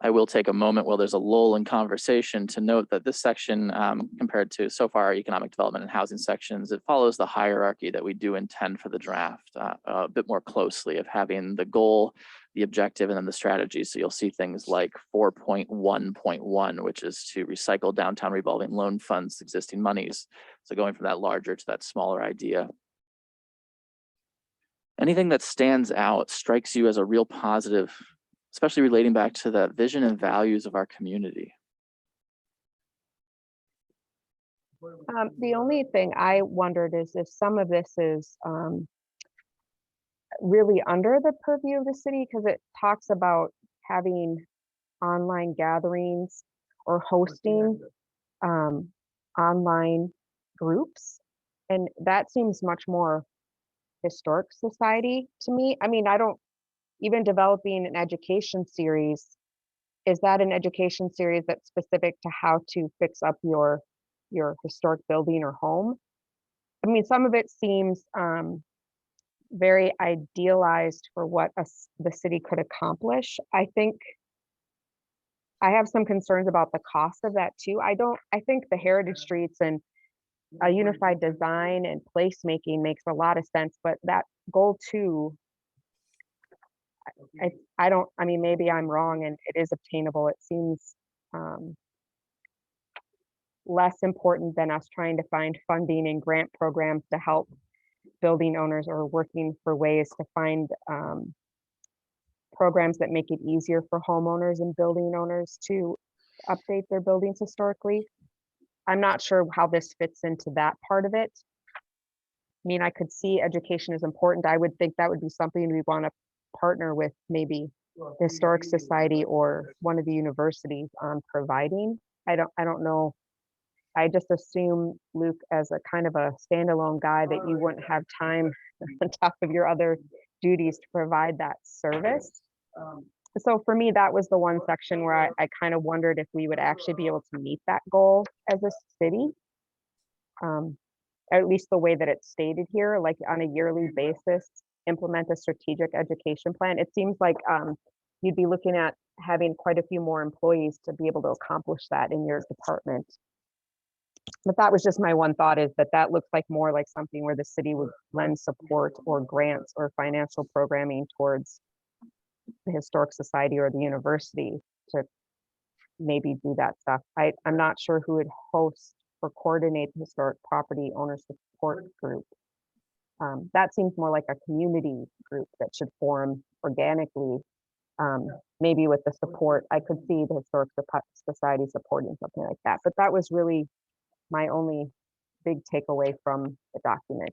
I will take a moment while there's a lull in conversation to note that this section, compared to so far our economic development and housing sections, it follows the hierarchy that we do intend for the draft a bit more closely, of having the goal, the objective, and then the strategy. So you'll see things like 4.1.1, which is to recycle downtown revolving loan funds existing monies. So going from that larger to that smaller idea. Anything that stands out, strikes you as a real positive, especially relating back to the vision and values of our community? The only thing I wondered is if some of this is really under the purview of the city, because it talks about having online gatherings or hosting online groups. And that seems much more historic society to me. I mean, I don't, even developing an education series, is that an education series that's specific to how to fix up your historic building or home? I mean, some of it seems very idealized for what the city could accomplish. I think I have some concerns about the cost of that too. I think the heritage streets and a unified design and placemaking makes a lot of sense, but that goal 2, I don't, I mean, maybe I'm wrong and it is obtainable. It seems less important than us trying to find funding and grant programs to help building owners, or working for ways to find programs that make it easier for homeowners and building owners to update their buildings historically. I'm not sure how this fits into that part of it. I mean, I could see education is important. I would think that would be something we want to partner with maybe the Historic Society or one of the universities on providing. I don't know. I just assume, Luke, as a kind of a standalone guy, that you wouldn't have time on top of your other duties to provide that service. So for me, that was the one section where I kind of wondered if we would actually be able to meet that goal as a city. At least the way that it's stated here, like on a yearly basis, implement a strategic education plan. It seems like you'd be looking at having quite a few more employees to be able to accomplish that in your department. But that was just my one thought, is that looks like more like something where the city would lend support or grants or financial programming towards the Historic Society or the university to maybe do that stuff. I'm not sure who would host or coordinate the historic property owner support group. That seems more like a community group that should form organically. Maybe with the support, I could see the Historic Society supporting something like that. But that was really my only big takeaway from the document.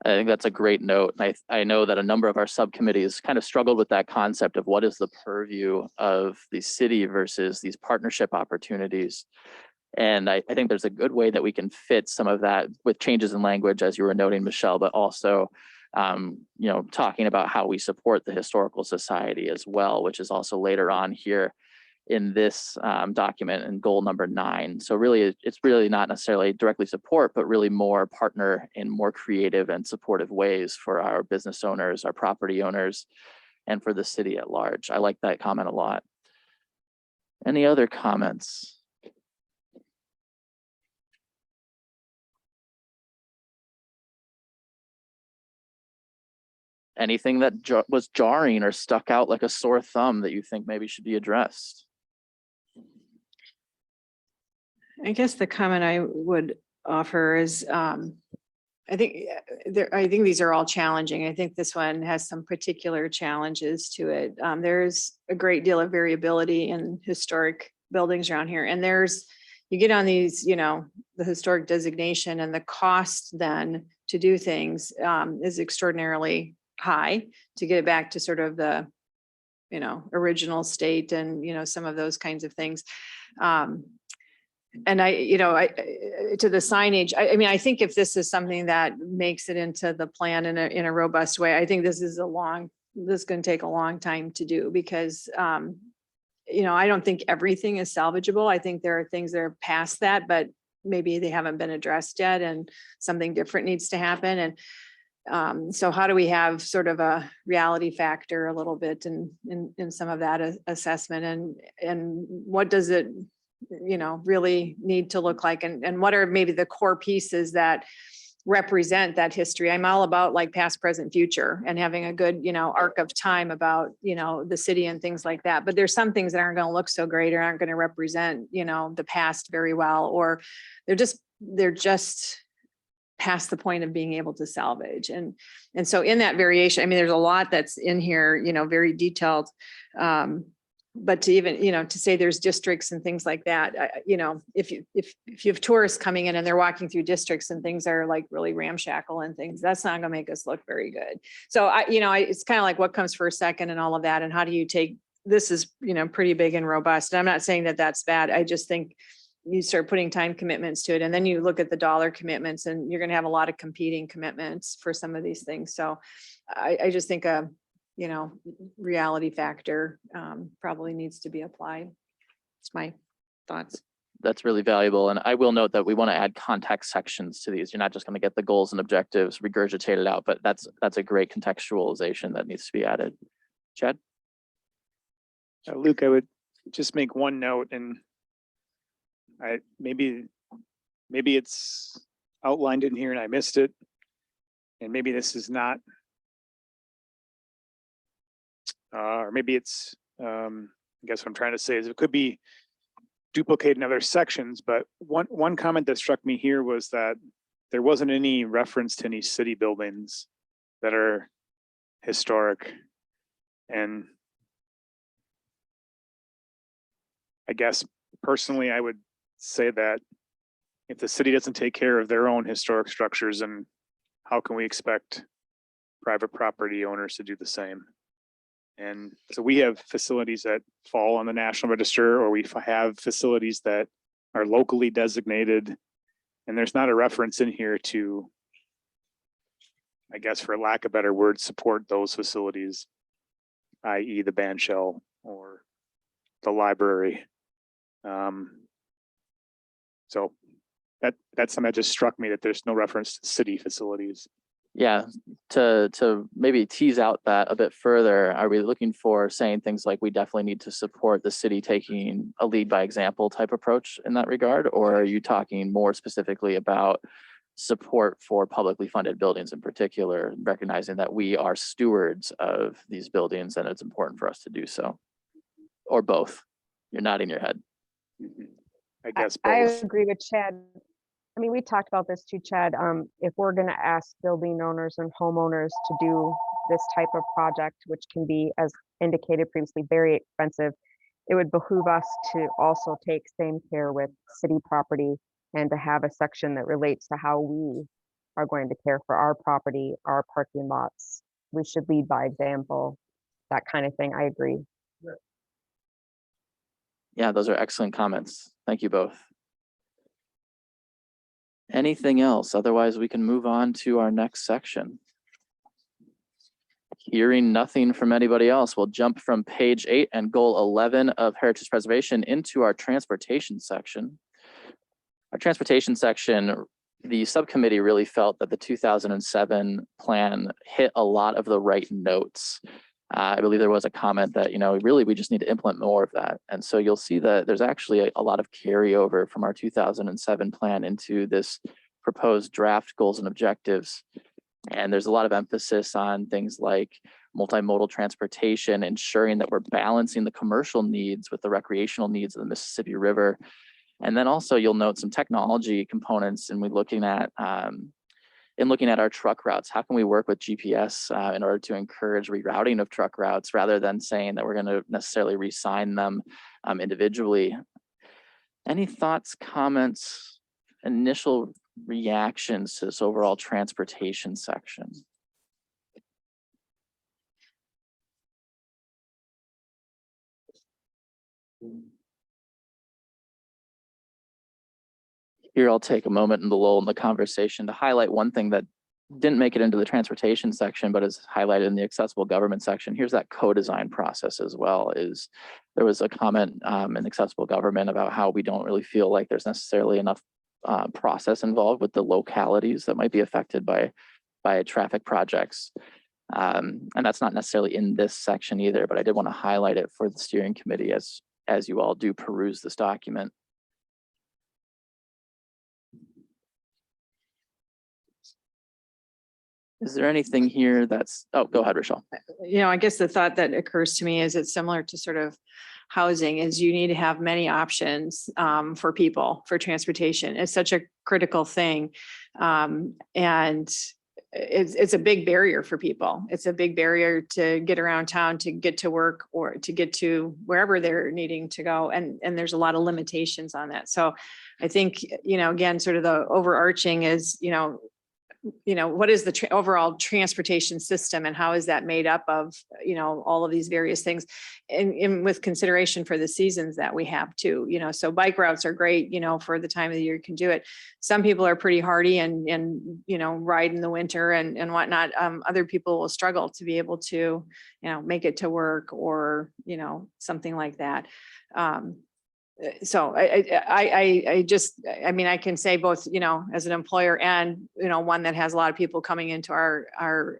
I think that's a great note. And I know that a number of our subcommittees kind of struggled with that concept of what is the purview of the city versus these partnership opportunities. And I think there's a good way that we can fit some of that with changes in language, as you were noting, Michelle, but also, talking about how we support the Historical Society as well, which is also later on here in this document in goal number 9. So really, it's really not necessarily directly support, but really more partner in more creative and supportive ways for our business owners, our property owners, and for the city at large. I like that comment a lot. Any other comments? Anything that was jarring or stuck out like a sore thumb that you think maybe should be addressed? I guess the comment I would offer is, I think these are all challenging. I think this one has some particular challenges to it. There's a great deal of variability in historic buildings around here. And you get on these, the historic designation, and the cost then to do things is extraordinarily high to get it back to sort of the, original state and, some of those kinds of things. And to the signage, I think if this is something that makes it into the plan in a robust way, I think this is going to take a long time to do, because, I don't think everything is salvageable. I think there are things that are past that, but maybe they haven't been addressed yet and something different needs to happen. And so how do we have sort of a reality factor a little bit in some of that assessment, and what does it really need to look like, and what are maybe the core pieces that represent that history? I'm all about like past, present, future, and having a good, arc of time about, the city and things like that. But there's some things that aren't going to look so great or aren't going to represent, the past very well, or they're just past the point of being able to salvage. And so in that variation, there's a lot that's in here, very detailed. But to even, to say there's districts and things like that, if you have tourists coming in and they're walking through districts and things are like really ramshackle and things, that's not gonna make us look very good. So it's kind of like what comes first, second, and all of that. And how do you take, this is, pretty big and robust. And I'm not saying that that's bad. I just think you start putting time commitments to it, and then you look at the dollar commitments, and you're going to have a lot of competing commitments for some of these things. So I just think reality factor probably needs to be applied. It's my thoughts. That's really valuable. And I will note that we want to add context sections to these. You're not just going to get the goals and objectives regurgitated out, but that's a great contextualization that needs to be added. Chad? Luke, I would just make one note, and maybe it's outlined in here and I missed it. And maybe this is not, or maybe it's, I guess what I'm trying to say is it could be duplicated in other sections, but one comment that struck me here was that there wasn't any reference to any city buildings that are historic. And I guess personally, I would say that if the city doesn't take care of their own historic structures, and how can we expect private property owners to do the same? And so we have facilities that fall on the National Register, or we have facilities that are locally designated. And there's not a reference in here to, I guess for lack of better words, support those facilities, i.e. the band shell or the library. So that's something that just struck me, that there's no reference to city facilities. Yeah, to maybe tease out that a bit further, are we looking for saying things like we definitely need to support the city taking a lead by example type approach in that regard? Or are you talking more specifically about support for publicly funded buildings in particular, recognizing that we are stewards of these buildings and it's important for us to do so? Or both? You're nodding your head. I guess I both. agree with Chad. I mean, we talked about this too, Chad. If we're going to ask building owners and homeowners to do this type of project, which can be, as indicated previously, very expensive, it would behoove us to also take same care with city property and to have a section that relates to how we are going to care for our property, our parking lots. We should lead by example, that kind of thing. I agree. Yeah, those are excellent comments. Thank you both. Anything else? Otherwise, we can move on to our next section. Hearing nothing from anybody else, we'll jump from page 8 and goal 11 of heritage preservation into our transportation section. Our transportation section, the subcommittee really felt that the 2007 plan hit a lot of the right notes. I believe there was a comment that, really we just need to implement more of that. And so you'll see that there's actually a lot of carryover from our 2007 plan into this proposed draft goals and objectives. And there's a lot of emphasis on things like multimodal transportation, ensuring that we're balancing the commercial needs with the recreational needs of the Mississippi River. And then also you'll note some technology components, and we're looking at our truck routes. How can we work with GPS in order to encourage rerouting of truck routes rather than saying that we're going to necessarily reassign them individually? Any thoughts, comments, initial reactions to this overall transportation section? Here, I'll take a moment in the lull in the conversation to highlight one thing that didn't make it into the transportation section, but is highlighted in the accessible government section. Here's that co-design process as well. There was a comment in accessible government about how we don't really feel like there's necessarily enough process involved with the localities that might be affected by traffic projects. And that's not necessarily in this section either, but I did want to highlight it for the steering committee as you all do peruse this document. Is there anything here that's, oh, go ahead, Rochelle. I guess the thought that occurs to me is it's similar to sort of housing, is you need to have many options for people, for transportation. It's such a critical thing. And it's a big barrier for people. It's a big barrier to get around town, to get to work, or to get to wherever they're needing to go. And there's a lot of limitations on that. So I think, again, sort of the overarching is, what is the overall transportation system, and how is that made up of, all of these various things, and with consideration for the seasons that we have too, so bike routes are great, for the time of the year you can do it. Some people are pretty hardy and ride in the winter and whatnot. Other people will struggle to be able to, make it to work or, something like that. So I just, I mean, I can say both, you know, as an employer and, you know, one that has a lot of people coming into our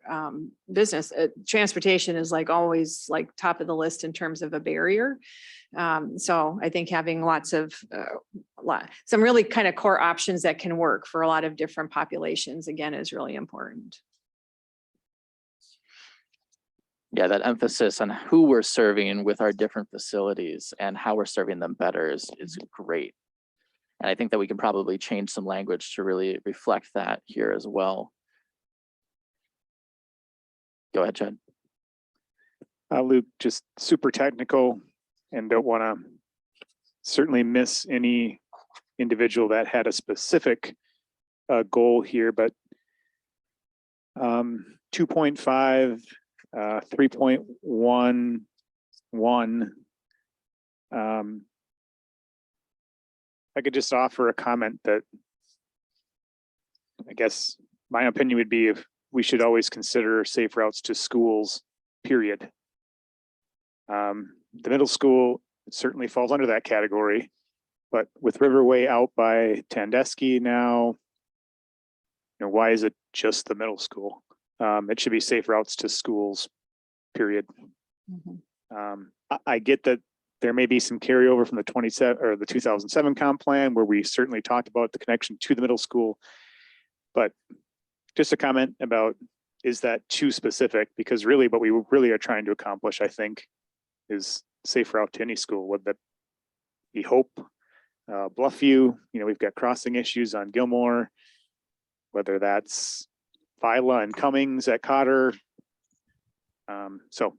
business, transportation is like always like top of the list in terms of a barrier. So I think having lots of, some really kind of core options that can work for a lot of different populations, again, is really important. Yeah, that emphasis on who we're serving with our different facilities and how we're serving them better is great. And I think that we can probably change some language to really reflect that here as well. Go ahead, Chad. Luke, just super technical and don't want to certainly miss any individual that had a specific goal here, but 2.5, 3.11, I could just offer a comment that I guess my opinion would be if we should always consider safe routes to schools, period. The middle school certainly falls under that category, but with Riverway out by Tandeschi now, you know, why is it just the middle school? It should be safe routes to schools, period. I get that there may be some carryover from the 2007 comp plan where we certainly talked about the connection to the middle school, but just a comment about, is that too specific? Because really what we really are trying to accomplish, I think, is safe route to any school, whether that be Hope, Bluffview, you know, we've got crossing issues on Gilmore, whether that's Vila and Cummings at Cotter. So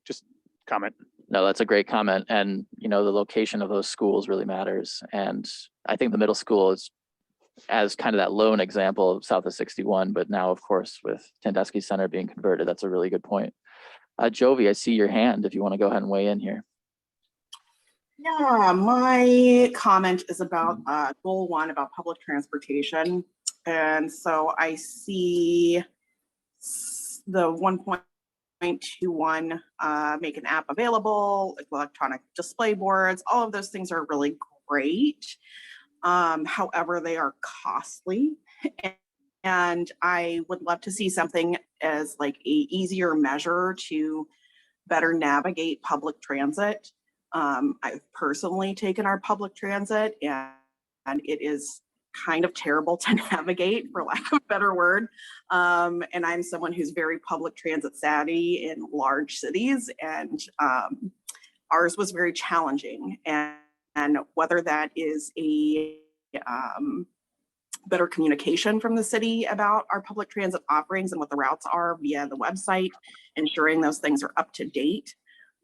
just comment. No, that's a great comment. And, you know, the location of those schools really matters. And I think the middle school is as kind of that lone example of south of 61, but now of course with Tandeschi Center being converted, that's a really good point. Jovi, I see your hand if you want to go ahead and weigh in here. Yeah, my comment is about goal 1 about public transportation. And so I see the 1.21 make an app available, like electronic display boards, all of those things are really great. However, they are costly. And I would love to see something as like a easier measure to better navigate public transit. I've personally taken our public transit and it is kind of terrible to navigate, for lack of a better word. And I'm someone who's very public transit savvy in large cities, and ours was very challenging. And whether that is a better communication from the city about our public transit offerings and what the routes are via the website, ensuring those things are up to date.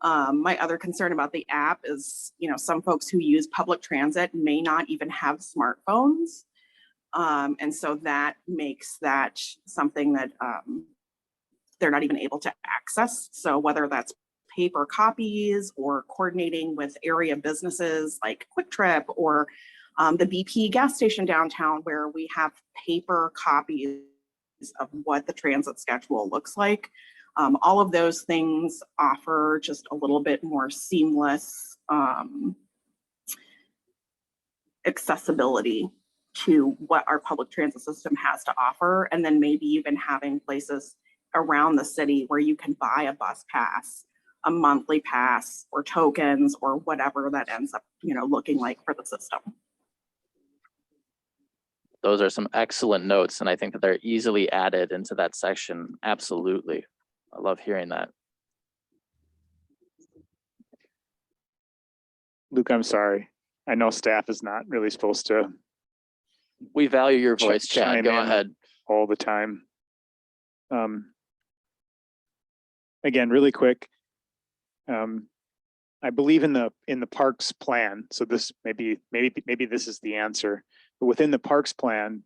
My other concern about the app is, you know, some folks who use public transit may not even have smartphones. And so that makes that something that they're not even able to access. So whether that's paper copies or coordinating with area businesses like Quick Trip or the BP gas station downtown, where we have paper copies of what the transit schedule looks like. All of those things offer just a little bit more seamless accessibility to what our public transit system has to offer. And then maybe even having places around the city where you can buy a bus pass, a monthly pass, or tokens, or whatever that ends up, you know, looking like for the system. Those are some excellent notes, and I think that they're easily added into that section. Absolutely. I love hearing that. Luke, I'm sorry. I know staff is not really supposed to We value your voice, Chad. chime Go in ahead. all the time. Again, really quick. I believe in the parks plan. So this maybe this is the answer. But within the parks plan,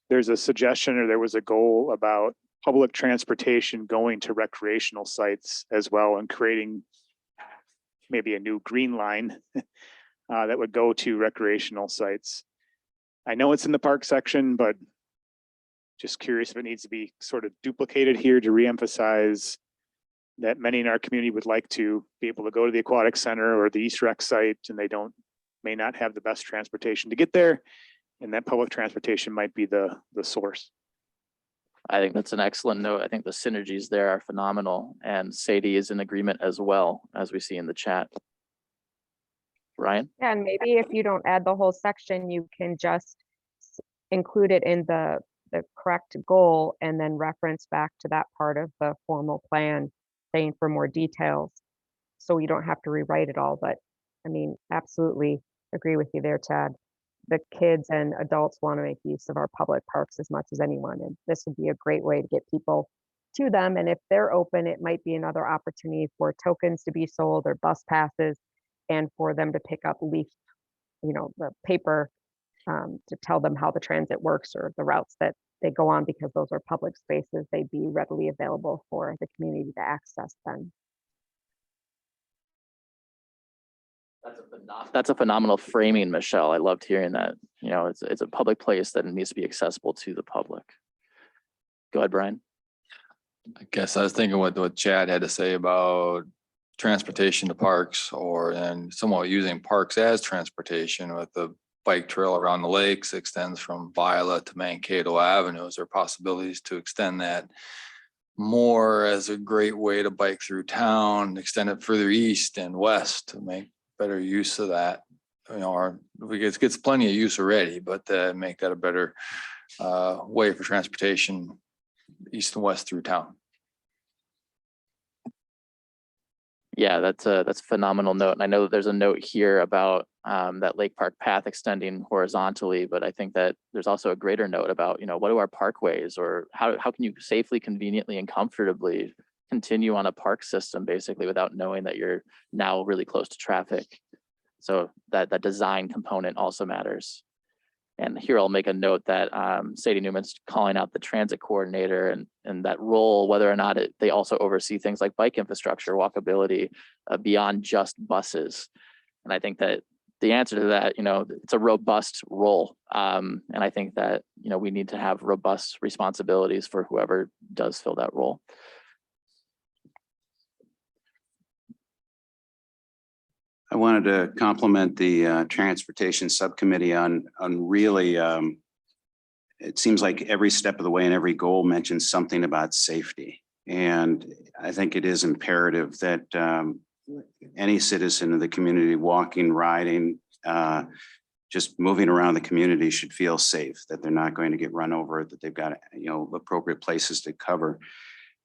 there's a suggestion, or there was a goal about public transportation going to recreational sites as well, and creating maybe a new green line that would go to recreational sites. I know it's in the park section, but just curious if it needs to be sort of duplicated here to reemphasize that many in our community would like to be able to go to the aquatic center or the East Rec site, and they don't may not have the best transportation to get there. And that public transportation might be the source. I think that's an excellent note. I think the synergies there are phenomenal, and Sadie is in agreement as well, as we see in the chat. Ryan? Yeah, and maybe if you don't add the whole section, you can just include it in the correct goal and then reference back to that part of the formal plan, saying for more details. So you don't have to rewrite it all, but I mean, absolutely agree with you there, Chad. The kids and adults want to make use of our public parks as much as anyone, and this would be a great way to get people to them. And if they're open, it might be another opportunity for tokens to be sold or bus passes, and for them to pick up leaf, the paper to tell them how the transit works or the routes that they go on, because those are public spaces. They'd be readily available for the community to access them. That's a phenomenal framing, Michelle. I loved hearing that. It's a public place that needs to be accessible to the public. Go ahead, Brian. I guess I was thinking what Chad had to say about transportation to parks, and somewhat using parks as transportation with the bike trail around the lakes extends from Violet to Mankato Avenue. Is there possibilities to extend that more as a great way to bike through town, extend it further east and west to make better use of that? It gets plenty of use already, but make that a better way for transportation east and west through town. Yeah, that's a phenomenal note. And I know that there's a note here about that Lake Park path extending horizontally, but I think that there's also a greater note about, what do our parkways, or how can you safely, conveniently, and comfortably continue on a park system basically without knowing that you're now really close to traffic. So that design component also matters. And here I'll make a note that Sadie Newman's calling out the transit coordinator and that role, whether or not they also oversee things like bike infrastructure, walkability, beyond just buses. And I think that the answer to that, it's a robust role. And I think that, we need to have robust responsibilities for whoever does fill that role. I wanted to compliment the transportation subcommittee on really, it seems like every step of the way and every goal mentions something about safety. And I think it is imperative that any citizen of the community walking, riding, just moving around the community should feel safe, that they're not going to get run over, that they've got, appropriate places to cover.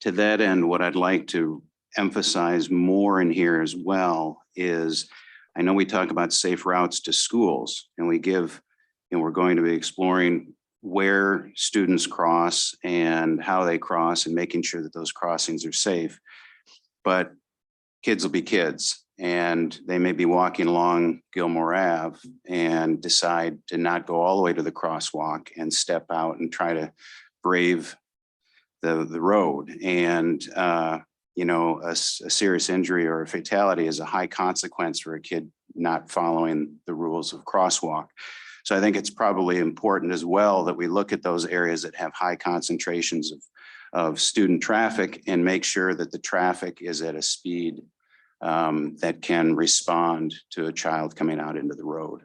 To that end, what I'd like to emphasize more in here as well is, I know we talk about safe routes to schools, and we're going to be exploring where students cross and how they cross and making sure that those crossings are safe. But kids will be kids, and they may be walking along Gilmore Ave and decide to not go all the way to the crosswalk and step out and try to brave the road. And a serious injury or a fatality is a high consequence for a kid not following the rules of crosswalk. So I think it's probably important as well that we look at those areas that have high concentrations of student traffic and make sure that the traffic is at a speed that can respond to a child coming out into the road.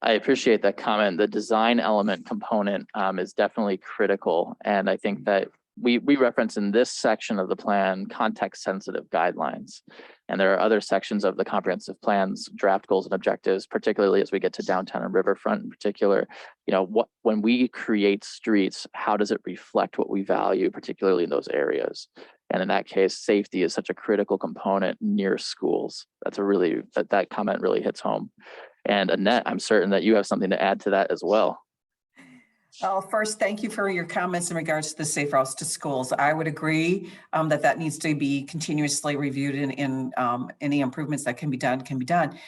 I appreciate that comment. The design element component is definitely critical. And I think that we reference in this section of the plan context sensitive guidelines. And there are other sections of the comprehensive plans, draft goals and objectives, particularly as we get to downtown and riverfront in particular. When we create streets, how does it reflect what we value, particularly in those areas? And in that case, safety is such a critical component near schools. That comment really hits home. And Annette, I'm certain that you have something to add to that as well. Well, first, thank you for your comments in regards to the safe routes to schools. I would agree that needs to be continuously reviewed in any improvements that can be done.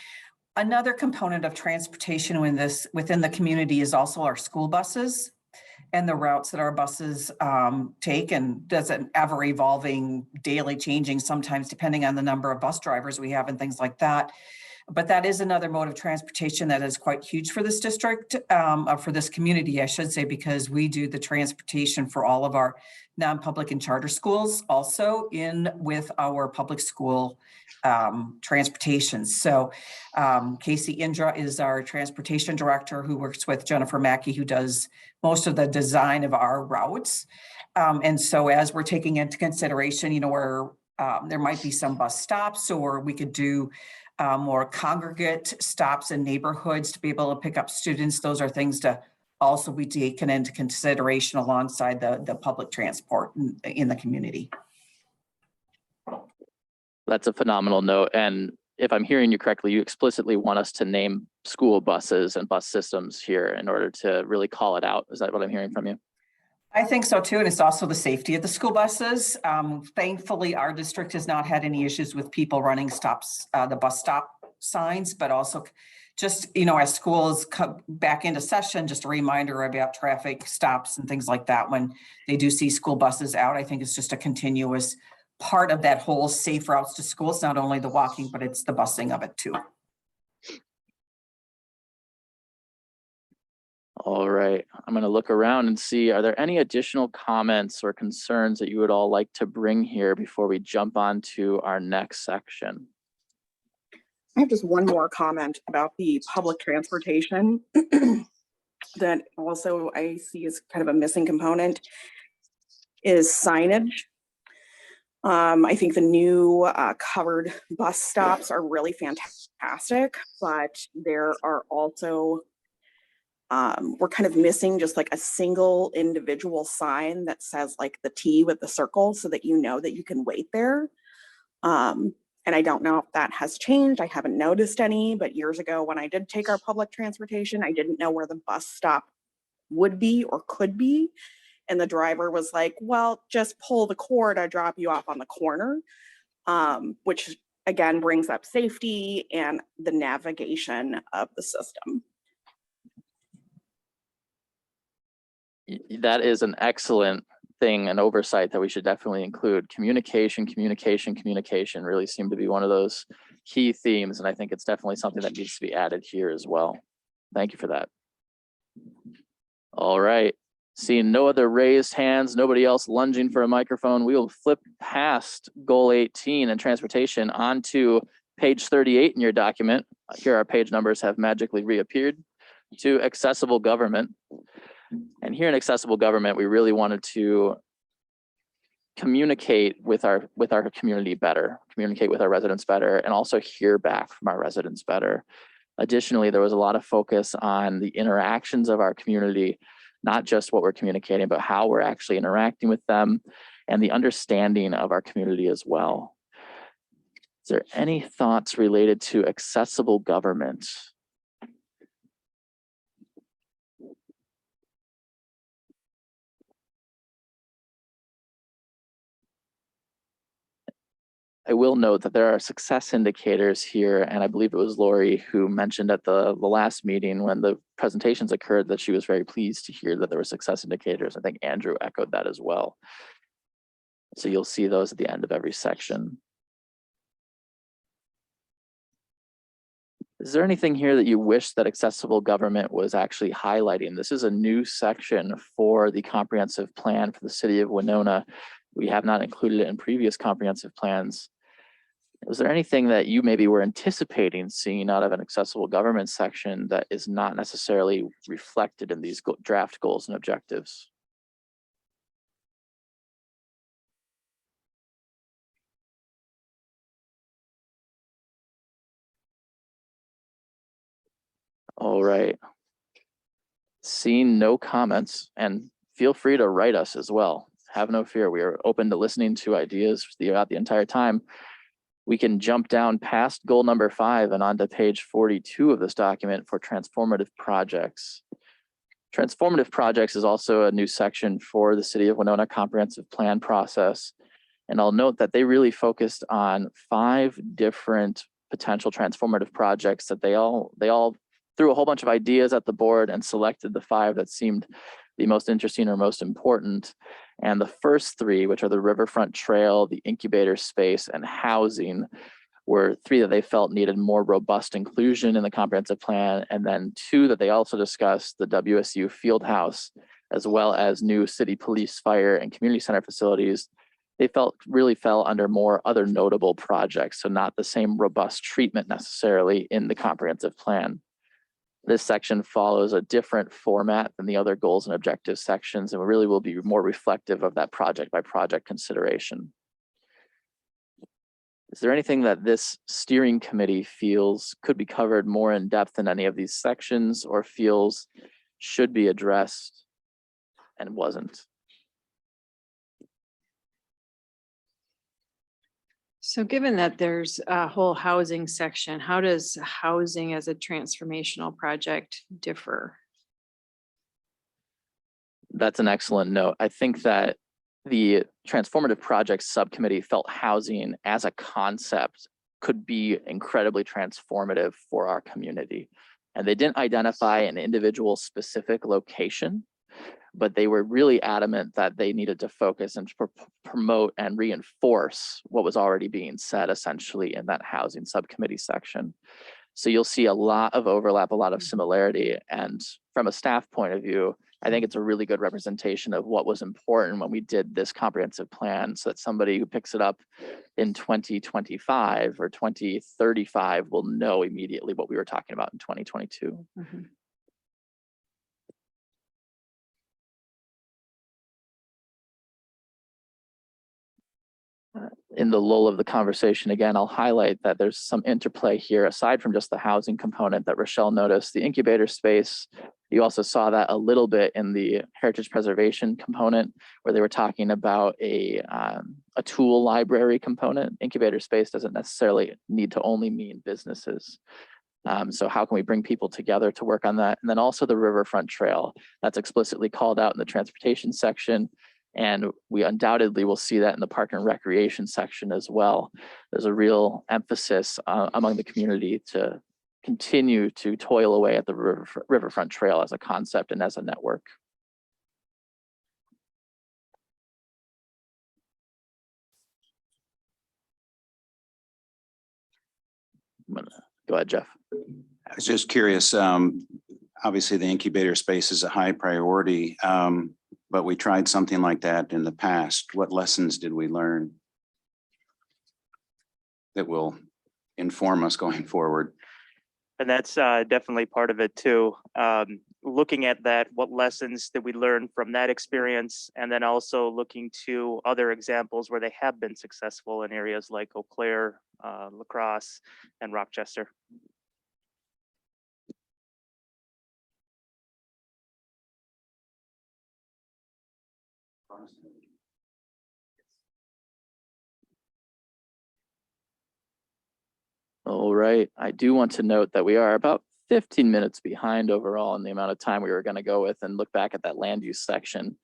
Another component of transportation within the community is also our school buses and the routes that our buses take, and does an ever evolving, daily changing, sometimes depending on the number of bus drivers we have and things like that. But that is another mode of transportation that is quite huge for this district, for this community, I should say, because we do the transportation for all of our non-public and charter schools also in with our public school transportation. So Casey Indra is our transportation director who works with Jennifer Mackey, who does most of the design of our routes. And so as we're taking into consideration, where there might be some bus stops, or we could do more congregate stops in neighborhoods to be able to pick up students. Those are things to also be taken into consideration alongside the public transport in the community. That's a phenomenal note. And if I'm hearing you correctly, you explicitly want us to name school buses and bus systems here in order to really call it out. Is that what I'm hearing from you? I think so too, and it's also the safety of the school buses. Thankfully, our district has not had any issues with people running stops, the bus stop signs, but also just, as schools come back into session, just a reminder about traffic stops and things like that when they do see school buses out. I think it's just a continuous part of that whole safe routes to school. It's not only the walking, but it's the busing of it too. All right, I'm going to look around and see, are there any additional comments or concerns that you would all like to bring here before we jump on to our next section? I have just one more comment about the public transportation that also I see as kind of a missing component is signage. I think the new covered bus stops are really fantastic, but there are also we're kind of missing just like a single individual sign that says like the T with the circle so that you know that you can wait there. And I don't know if that has changed. I haven't noticed any, but years ago when I did take our public transportation, I didn't know where the bus stop would be or could be. And the driver was like, well, just pull the cord, I drop you off on the corner, which again brings up safety and the navigation of the system. That is an excellent thing, an oversight that we should definitely include. Communication really seem to be one of those key themes. And I think it's definitely something that needs to be added here as well. Thank you for that. All right. Seeing no other raised hands, nobody else lunging for a microphone, we will flip past goal 18 and transportation onto page 38 in your document. Here our page numbers have magically reappeared to accessible government. And here in accessible government, we really wanted to communicate with our community better, communicate with our residents better, and also hear back from our residents better. Additionally, there was a lot of focus on the interactions of our community, not just what we're communicating, but how we're actually interacting with them and the understanding of our community as well. Is there any thoughts related to accessible government? I will note that there are success indicators here, and I believe it was Lori who mentioned at the last meeting when the presentations occurred that she was very pleased to hear that there were success indicators. I think Andrew echoed that as well. So you'll see those at the end of every section. Is there anything here that you wish that accessible government was actually highlighting? This is a new section for the comprehensive plan for the city of Winona. We have not included it in previous comprehensive plans. Was there anything that you maybe were anticipating seeing out of an accessible government section that is not necessarily reflected in these draft goals and objectives? All right. Seeing no comments, and feel free to write us as well. Have no fear. We are open to listening to ideas throughout the entire time. We can jump down past goal number 5 and onto page 42 of this document for transformative projects. Transformative projects is also a new section for the City of Winona comprehensive plan process. And I'll note that they really focused on 5 different potential transformative projects that they all threw a whole bunch of ideas at the board and selected the 5 that seemed the most interesting or most important. And the first 3, which are the Riverfront Trail, the incubator space, and housing, were 3 that they felt needed more robust inclusion in the comprehensive plan, and then 2 that they also discussed, the WSU field house, as well as new city police, fire, and community center facilities. They felt really fell under more other notable projects, so not the same robust treatment necessarily in the comprehensive plan. This section follows a different format than the other goals and objectives sections, and really will be more reflective of that project by project consideration. Is there anything that this steering committee feels could be covered more in depth in any of these sections, or feels should be addressed and wasn't? So given that there's a whole housing section, how does housing as a transformational project differ? That's an excellent note. I think that the transformative projects subcommittee felt housing as a concept could be incredibly transformative for our community. And they didn't identify an individual specific location, but they were really adamant that they needed to focus and promote and reinforce what was already being said essentially in that housing subcommittee section. So you'll see a lot of overlap, a lot of similarity. And from a staff point of view, I think it's a really good representation of what was important when we did this comprehensive plan, so that somebody who picks it up in 2025 or 2035 will know immediately what we were talking about in 2022. Mhm. In the lull of the conversation, again, I'll highlight that there's some interplay here aside from just the housing component that Rochelle noticed. The incubator space, you also saw that a little bit in the heritage preservation component, where they were talking about a tool library component. Incubator space doesn't necessarily need to only mean businesses. So how can we bring people together to work on that? And then also the riverfront trail, that's explicitly called out in the transportation section. And we undoubtedly will see that in the park and recreation section as well. There's a real emphasis among the community to continue to toil away at the riverfront trail as a concept and as a network. Go ahead, Jeff. I was just curious, obviously the incubator space is a high priority, but we tried something like that in the past. What lessons did we learn that will inform us going forward? And that's definitely part of it too. Looking at that, what lessons did we learn from that experience? And then also looking to other examples where they have been successful in areas like Eau Claire, La Crosse, and Rochester. All right, I do want to note that we are about 15 minutes behind overall in the amount of time we were going to go with and look back at that land use section.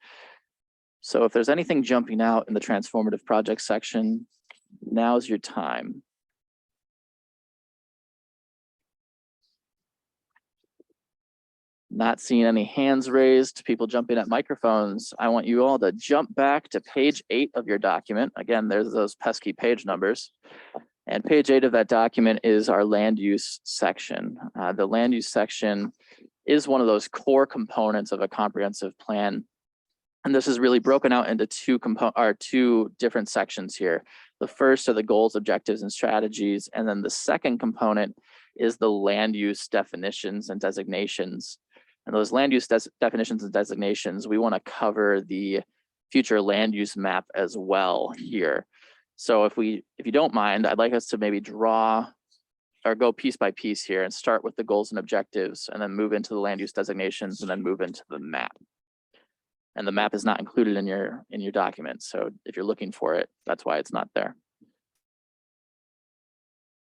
So if there's anything jumping out in the transformative project section, now's your time. Not seeing any hands raised, people jumping at microphones. I want you all to jump back to page 8 of your document. Again, there's those pesky page numbers. And page 8 of that document is our land use section. The land use section is one of those core components of a comprehensive plan. And this is really broken out into two different sections here. The first are the goals, objectives, and strategies. And then the second component is the land use definitions and designations. And those land use definitions and designations, we want to cover the future land use map as well here. So if you don't mind, I'd like us to maybe draw or go piece by piece here and start with the goals and objectives and then move into the land use designations and then move into the map. And the map is not included in your document. So if you're looking for it, that's why it's not there.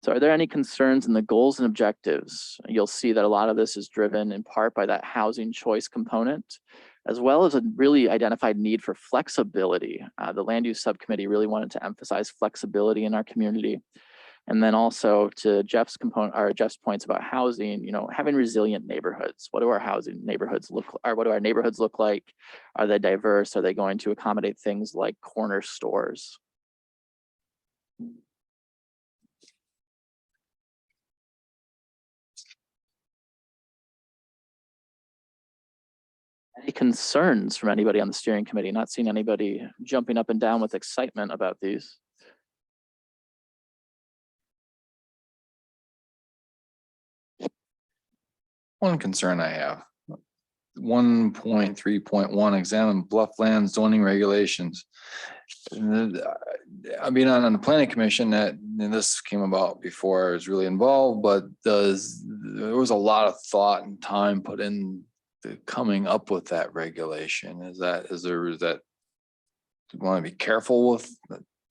So are there any concerns in the goals and objectives? You'll see that a lot of this is driven in part by that housing choice component, as well as a really identified need for flexibility. The land use subcommittee really wanted to emphasize flexibility in our community. And then also to Jeff's points about housing, having resilient neighborhoods. What do our housing neighborhoods what do our neighborhoods look like? Are they diverse? Are they going to accommodate things like corner stores? Any concerns from anybody on the steering committee? Not seeing anybody jumping up and down with excitement about these. One concern I have. 1.3.1, examine bluffland zoning regulations. I mean, on the planning commission and this came about before I was really involved, but there was a lot of thought and time put in to coming up with that regulation. Is that, do you want to be careful with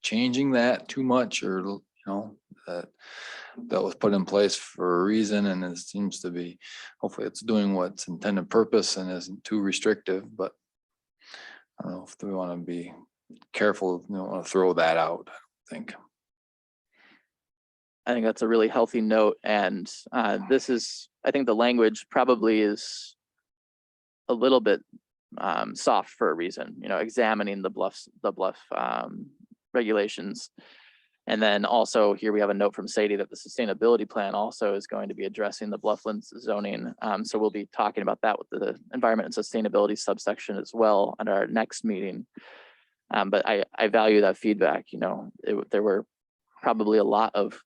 changing that too much, or, you know, that was put in place for a reason, and it seems to be, hopefully it's doing what's intended purpose and isn't too restrictive, but I don't know if we want to be careful, you don't want to throw that out, I think. I think that's a really healthy note. And this is, I think the language probably is a little bit soft for a reason, you know, examining the bluff regulations. And then also here we have a note from Sadie that the sustainability plan also is going to be addressing the blufflands zoning. So we'll be talking about that with the environment and sustainability subsection as well at our next meeting. But I value that feedback. You know, there were probably a lot of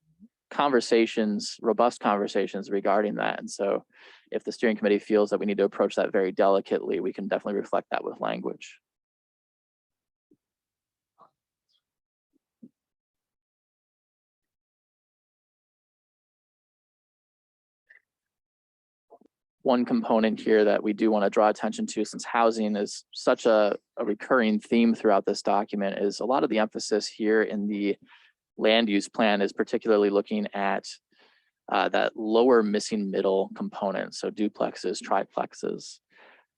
conversations, robust conversations regarding that. And so if the steering committee feels that we need to approach that very delicately, we can definitely reflect that with language. One component here that we do want to draw attention to, since housing is such a recurring theme throughout this document, is a lot of the emphasis here in the land use plan is particularly looking at that lower missing middle component, so duplexes, triplexes.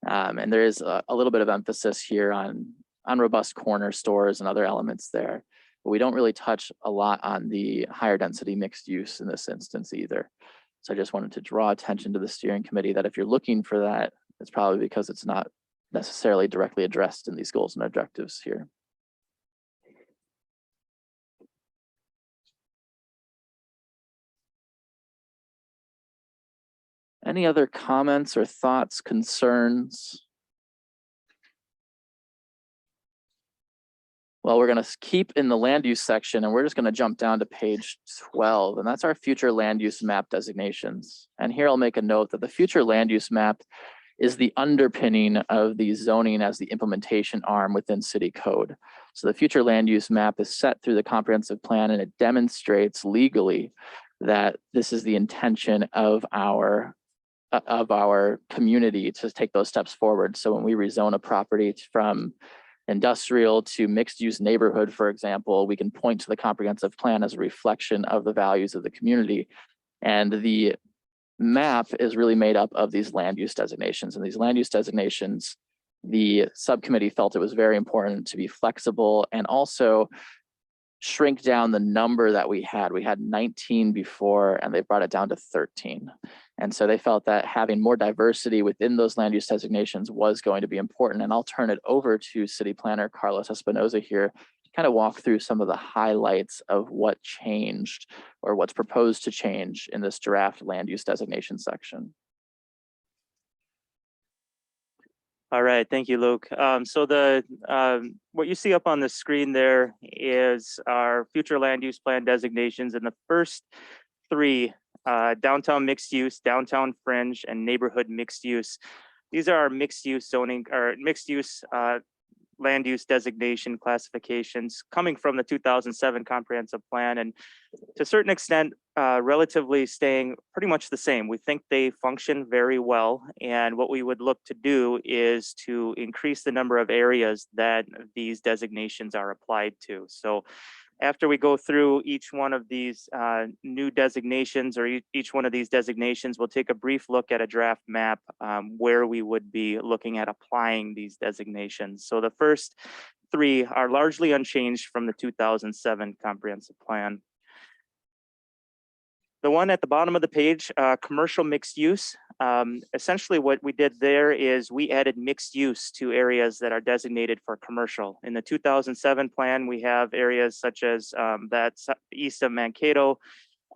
And there is a little bit of emphasis here on robust corner stores and other elements there, but we don't really touch a lot on the higher density mixed use in this instance either. So I just wanted to draw attention to the steering committee that if you're looking for that, it's probably because it's not necessarily directly addressed in these goals and objectives here. Any other comments or thoughts, concerns? Well, we're going to keep in the land use section, and we're just going to jump down to page 12, and that's our future land use map designations. And here I'll make a note that the future land use map is the underpinning of the zoning as the implementation arm within city code. So the future land use map is set through the comprehensive plan, and it demonstrates legally that this is the intention of our community to take those steps forward. So when we rezone a property from industrial to mixed use neighborhood, for example, we can point to the comprehensive plan as a reflection of the values of the community. And the map is really made up of these land use designations. And these land use designations, the subcommittee felt it was very important to be flexible and also shrink down the number that we had. We had 19 before, and they brought it down to 13. And so they felt that having more diversity within those land use designations was going to be important. And I'll turn it over to City Planner Carlos Espinoza here to kind of walk through some of the highlights of what changed or what's proposed to change in this draft land use designation section. All right, thank you, Luke. So the what you see up on the screen there is our future land use plan designations, and the first three, downtown mixed use, downtown fringe, and neighborhood mixed use. These are our mixed use zoning or mixed use land use designation classifications coming from the 2007 comprehensive plan, and to a certain extent relatively staying pretty much the same. We think they function very well, and what we would look to do is to increase the number of areas that these designations are applied to. So after we go through each one of these new designations, or each one of these designations, we'll take a brief look at a draft map where we would be looking at applying these designations. So the first three are largely unchanged from the 2007 comprehensive plan. The one at the bottom of the page, commercial mixed use. Essentially what we did there is we added mixed use to areas that are designated for commercial. In the 2007 plan, we have areas such as that's east of Mankato,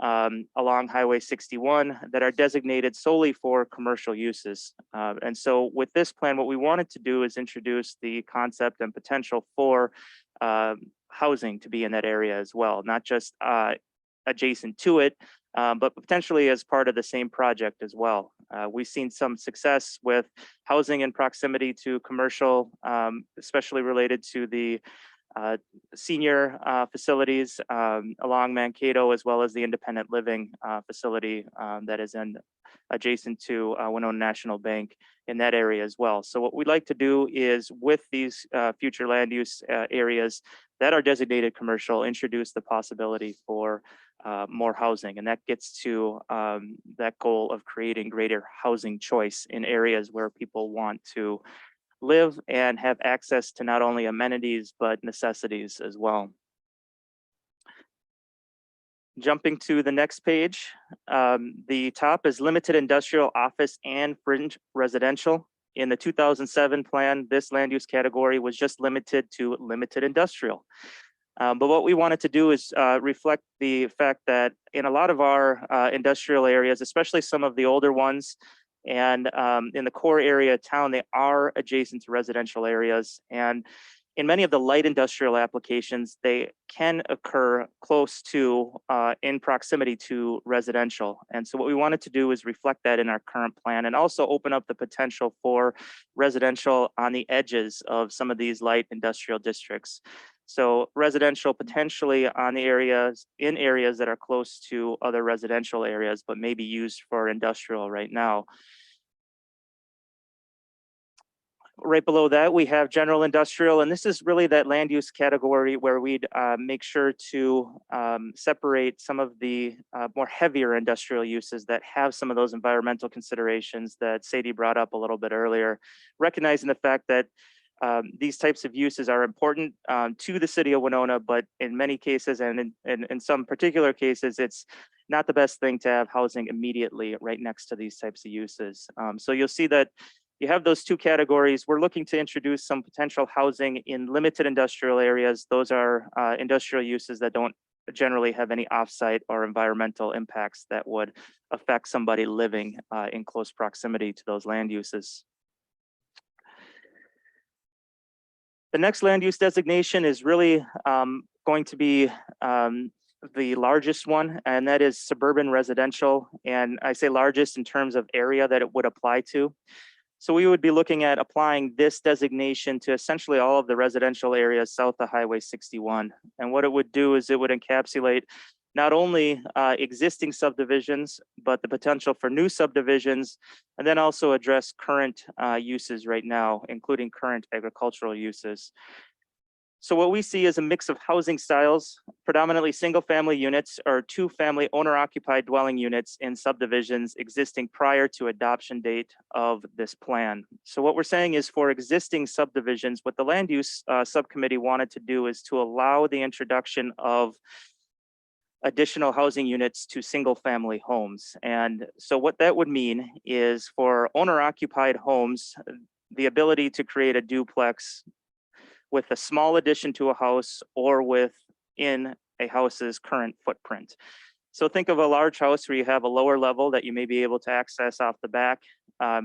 along Highway 61 that are designated solely for commercial uses. And so with this plan, what we wanted to do is introduce the concept and potential for housing to be in that area as well, not just adjacent to it, but potentially as part of the same project as well. We've seen some success with housing in proximity to commercial, especially related to the senior facilities along Mankato, as well as the independent living facility that is adjacent to Winona National Bank in that area as well. So what we'd like to do is with these future land use areas that are designated commercial, introduce the possibility for more housing. And that gets to that goal of creating greater housing choice in areas where people want to live and have access to not only amenities, but necessities as well. Jumping to the next page, the top is limited industrial, office, and fringe residential. In the 2007 plan, this land use category was just limited to limited industrial. But what we wanted to do is reflect the fact that in a lot of our industrial areas, especially some of the older ones, and in the core area of town, they are adjacent to residential areas. And in many of the light industrial applications, they can occur close to, in proximity to residential. And so what we wanted to do is reflect that in our current plan and also open up the potential for residential on the edges of some of these light industrial districts. So residential potentially on the areas, in areas that are close to other residential areas, but maybe used for industrial right now. Right below that, we have general industrial, and this is really that land use category where we'd make sure to separate some of the more heavier industrial uses that have some of those environmental considerations that Sadie brought up a little bit earlier, recognizing the fact that these types of uses are important to the city of Winona, but in many cases and in some particular cases, it's not the best thing to have housing immediately right next to these types of uses. So you'll see that you have those two categories. We're looking to introduce some potential housing in limited industrial areas. Those are industrial uses that don't generally have any offsite or environmental impacts that would affect somebody living in close proximity to those land uses. The next land use designation is really going to be the largest one, and that is suburban residential. And I say largest in terms of area that it would apply to. So we would be looking at applying this designation to essentially all of the residential areas south of Highway 61. And what it would do is it would encapsulate not only existing subdivisions, but the potential for new subdivisions, and then also address current uses right now, including current agricultural uses. So what we see is a mix of housing styles, predominantly single-family units or two-family owner-occupied dwelling units in subdivisions existing prior to adoption date of this plan. So what we're saying is for existing subdivisions, what the land use subcommittee wanted to do is to allow the introduction of additional housing units to single-family homes. And so what that would mean is for owner-occupied homes, the ability to create a duplex with a small addition to a house or within a house's current footprint. So think of a large house where you have a lower level that you may be able to access off the back,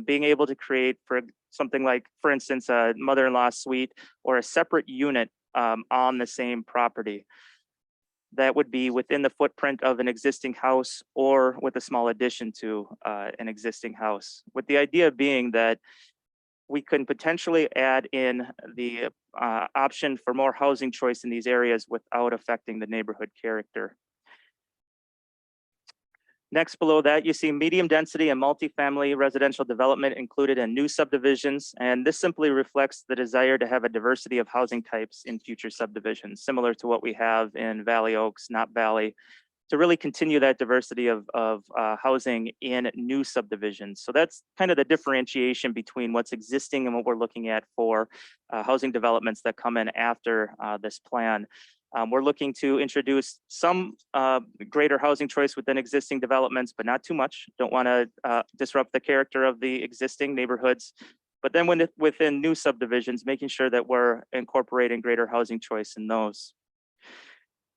being able to create for something like, for instance, a mother-in-law suite or a separate unit on the same property. That would be within the footprint of an existing house or with a small addition to an existing house. With the idea being that we can potentially add in the option for more housing choice in these areas without affecting the neighborhood character. Next, below that, you see medium density and multifamily residential development included in new subdivisions. And this simply reflects the desire to have a diversity of housing types in future subdivisions, similar to what we have in Valley Oaks, Knott Valley, to really continue that diversity of housing in new subdivisions. So that's kind of the differentiation between what's existing and what we're looking at for housing developments that come in after this plan. We're looking to introduce some greater housing choice within existing developments, but not too much. Don't want to disrupt the character of the existing neighborhoods. But then within new subdivisions, making sure that we're incorporating greater housing choice in those.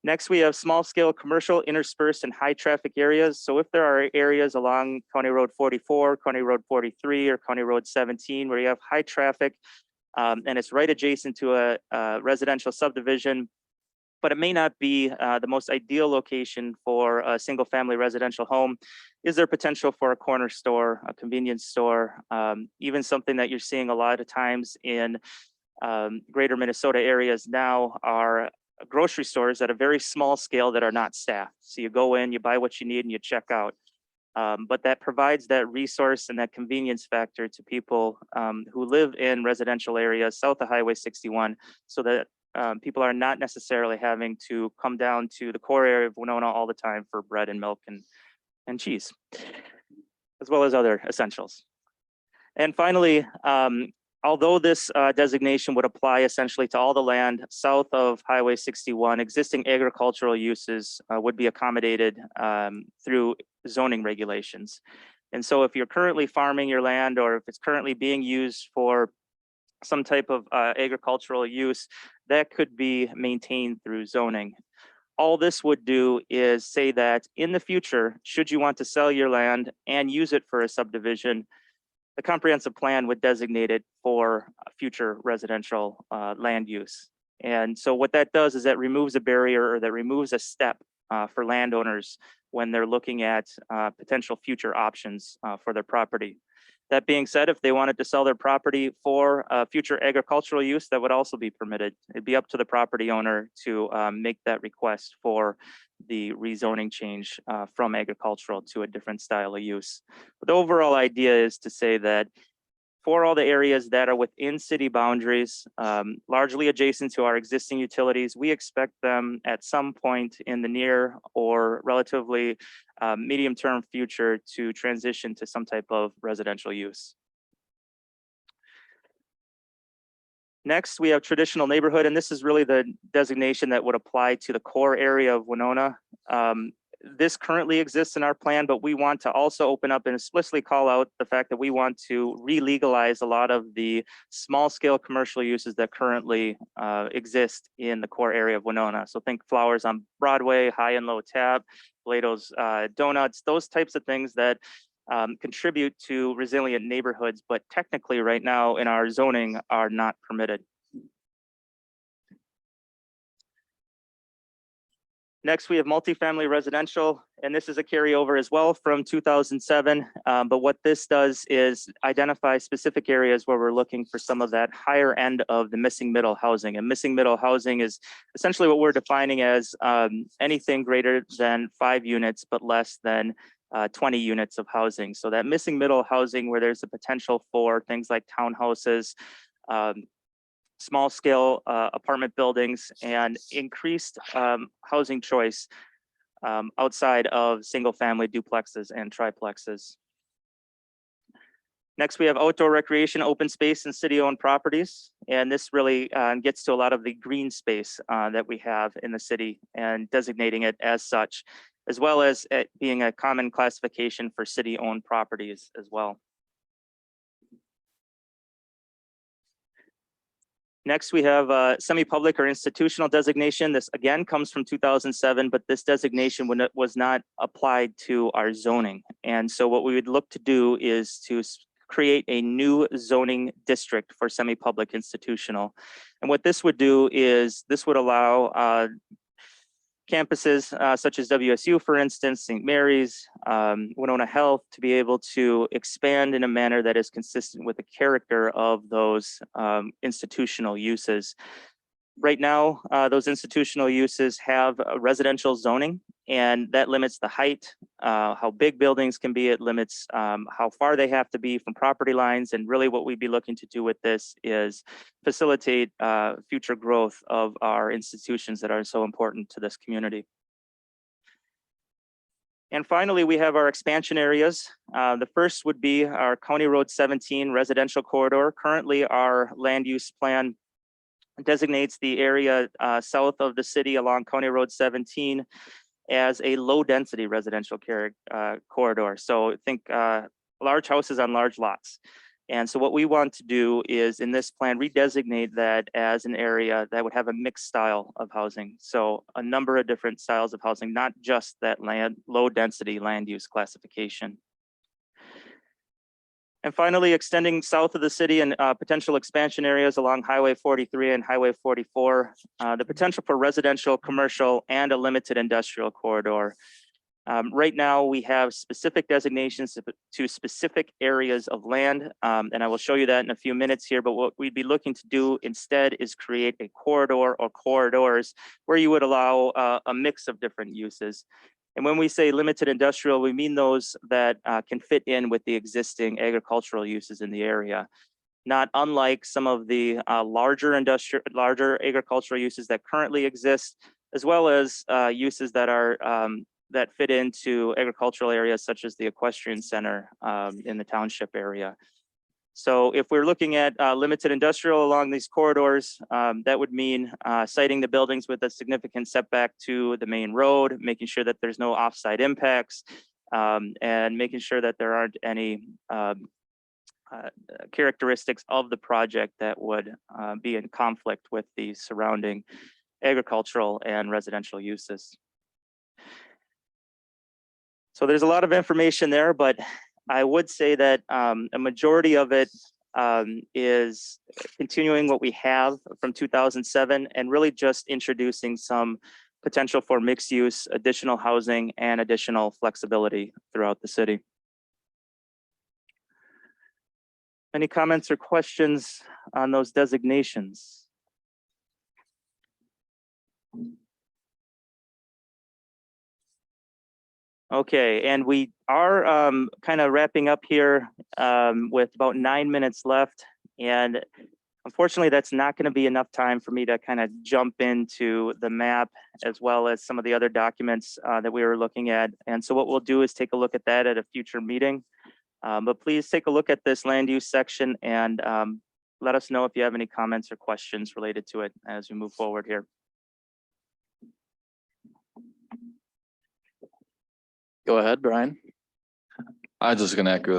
Next, we have small scale commercial interspersed in high traffic areas. So if there are areas along County Road 44, County Road 43, or County Road 17 where you have high traffic and it's right adjacent to a residential subdivision, but it may not be the most ideal location for a single family residential home, is there potential for a corner store, a convenience store, even something that you're seeing a lot of times in greater Minnesota areas now are grocery stores at a very small scale that are not staffed. So you go in, you buy what you need and you check out. But that provides that resource and that convenience factor to people who live in residential areas south of Highway 61, so that people are not necessarily having to come down to the core area of Winona all the time for bread and milk and cheese, as well as other essentials. And finally, although this designation would apply essentially to all the land south of Highway 61, existing agricultural uses would be accommodated through zoning regulations. And so if you're currently farming your land, or if it's currently being used for some type of agricultural use, that could be maintained through zoning. All this would do is say that in the future, should you want to sell your land and use it for a subdivision, the comprehensive plan would designate it for future residential land use. And so what that does is that removes a barrier, or that removes a step for landowners when they're looking at potential future options for their property. That being said, if they wanted to sell their property for future agricultural use, that would also be permitted. It'd be up to the property owner to make that request for the rezoning change from agricultural to a different style of use. But the overall idea is to say that for all the areas that are within city boundaries, largely adjacent to our existing utilities, we expect them at some point in the near or relatively medium-term future to transition to some type of residential use. Next, we have traditional neighborhood, and this is really the designation that would apply to the core area of Winona. This currently exists in our plan, but we want to also open up and explicitly call out the fact that we want to re-legalize a lot of the small scale commercial uses that currently exist in the core area of Winona. So think Flowers on Broadway, High and Low Tap, Blato's Donuts, those types of things that contribute to resilient neighborhoods, but technically right now in our zoning are not permitted. Next, we have multifamily residential, and this is a carryover as well from 2007. But what this does is identify specific areas where we're looking for some of that higher end of the missing middle housing. And missing middle housing is essentially what we're defining as anything greater than 5 units, but less than 20 units of housing. So that missing middle housing where there's a potential for things like townhouses, small scale apartment buildings, and increased housing choice outside of single family duplexes and triplexes. Next, we have outdoor recreation, open space, and city-owned properties. And this really gets to a lot of the green space that we have in the city and designating it as such, as well as it being a common classification for city-owned properties as well. Next, we have semi-public or institutional designation. This again comes from 2007, but this designation was not applied to our zoning. And so what we would look to do is to create a new zoning district for semi-public institutional. And what this would do is this would allow campuses such as WSU, for instance, St. Mary's, Winona Health, to be able to expand in a manner that is consistent with the character of those institutional uses. Right now, those institutional uses have residential zoning, and that limits the height, how big buildings can be. It limits how far they have to be from property lines. And really what we'd be looking to do with this is facilitate future growth of our institutions that are so important to this community. And finally, we have our expansion areas. The first would be our County Road 17 residential corridor. Currently, our land use plan designates the area south of the city along County Road 17 as a low density residential corridor. So think large houses on large lots. And so what we want to do is in this plan, redesignate that as an area that would have a mixed style of housing. So a number of different styles of housing, not just that low density land use classification. And finally, extending south of the city and potential expansion areas along Highway 43 and Highway 44, the potential for residential, commercial, and a limited industrial corridor. Right now, we have specific designations to specific areas of land, and I will show you that in a few minutes here, but what we'd be looking to do instead is create a corridor or corridors where you would allow a mix of different uses. And when we say limited industrial, we mean those that can fit in with the existing agricultural uses in the area. Not unlike some of the larger agricultural uses that currently exist, as well as uses that are that fit into agricultural areas such as the equestrian center in the township area. So if we're looking at limited industrial along these corridors, that would mean siting the buildings with a significant setback to the main road, making sure that there's no offsite impacts, and making sure that there aren't any characteristics of the project that would be in conflict with the surrounding agricultural and residential uses. So there's a lot of information there, but I would say that a majority of it is continuing what we have from 2007 and really just introducing some potential for mixed use, additional housing, and additional flexibility throughout the city. Any comments or questions on those designations? Okay, and we are kind of wrapping up here with about 9 minutes left. And unfortunately, that's not going to be enough time for me to kind of jump into the map as well as some of the other documents that we were looking at. And so what we'll do is take a look at that at a future meeting. But please take a look at this land use section and let us know if you have any comments or questions related to it as we move forward here. Go ahead, Brian. I'm just gonna echo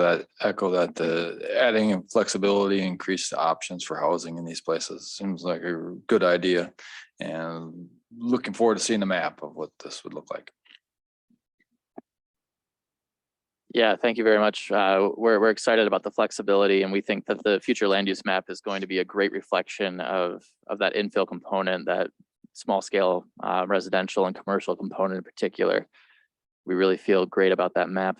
that the adding in flexibility, increased options for housing in these places seems like a good idea. And looking forward to seeing the map of what this would look like. Yeah, thank you very much. We're excited about the flexibility, and we think that the future land use map is going to be a great reflection of that infill component, that small scale residential and commercial component in particular. We really feel great about that map,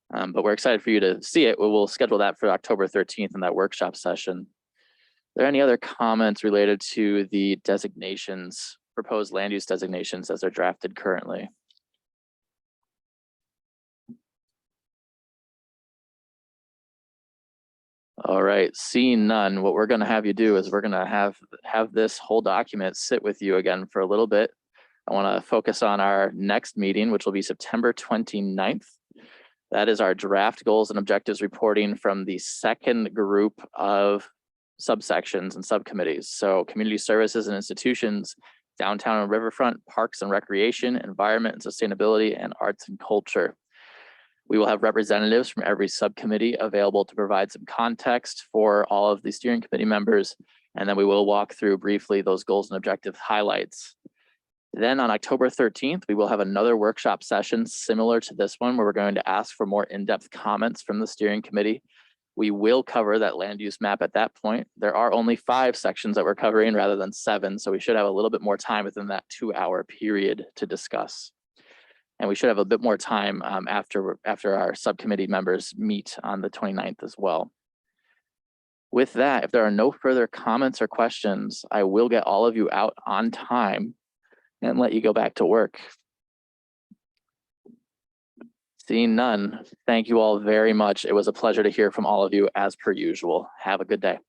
but we're excited for you to see it. We'll schedule that for October 13th in that workshop session. Are there any other comments related to the designations, proposed land use designations as they're drafted currently? All right, seeing none, what we're going to have you do is we're going to have this whole document sit with you again for a little bit. I want to focus on our next meeting, which will be September 29th. That is our draft goals and objectives reporting from the second group of subsections and subcommittees. So community services and institutions, downtown and riverfront, parks and recreation, environment and sustainability, and arts and culture. We will have representatives from every subcommittee available to provide some context for all of the steering committee members. And then we will walk through briefly those goals and objective highlights. Then on October 13th, we will have another workshop session similar to this one, where we're going to ask for more in-depth comments from the steering committee. We will cover that land use map at that point. There are only 5 sections that we're covering rather than 7, so we should have a little bit more time within that 2-hour period to discuss. And we should have a bit more time after our subcommittee members meet on the 29th as well. With that, if there are no further comments or questions, I will get all of you out on time and let you go back to work. Seeing none, thank you all very much. It was a pleasure to hear from all of you as per usual. Have a good day.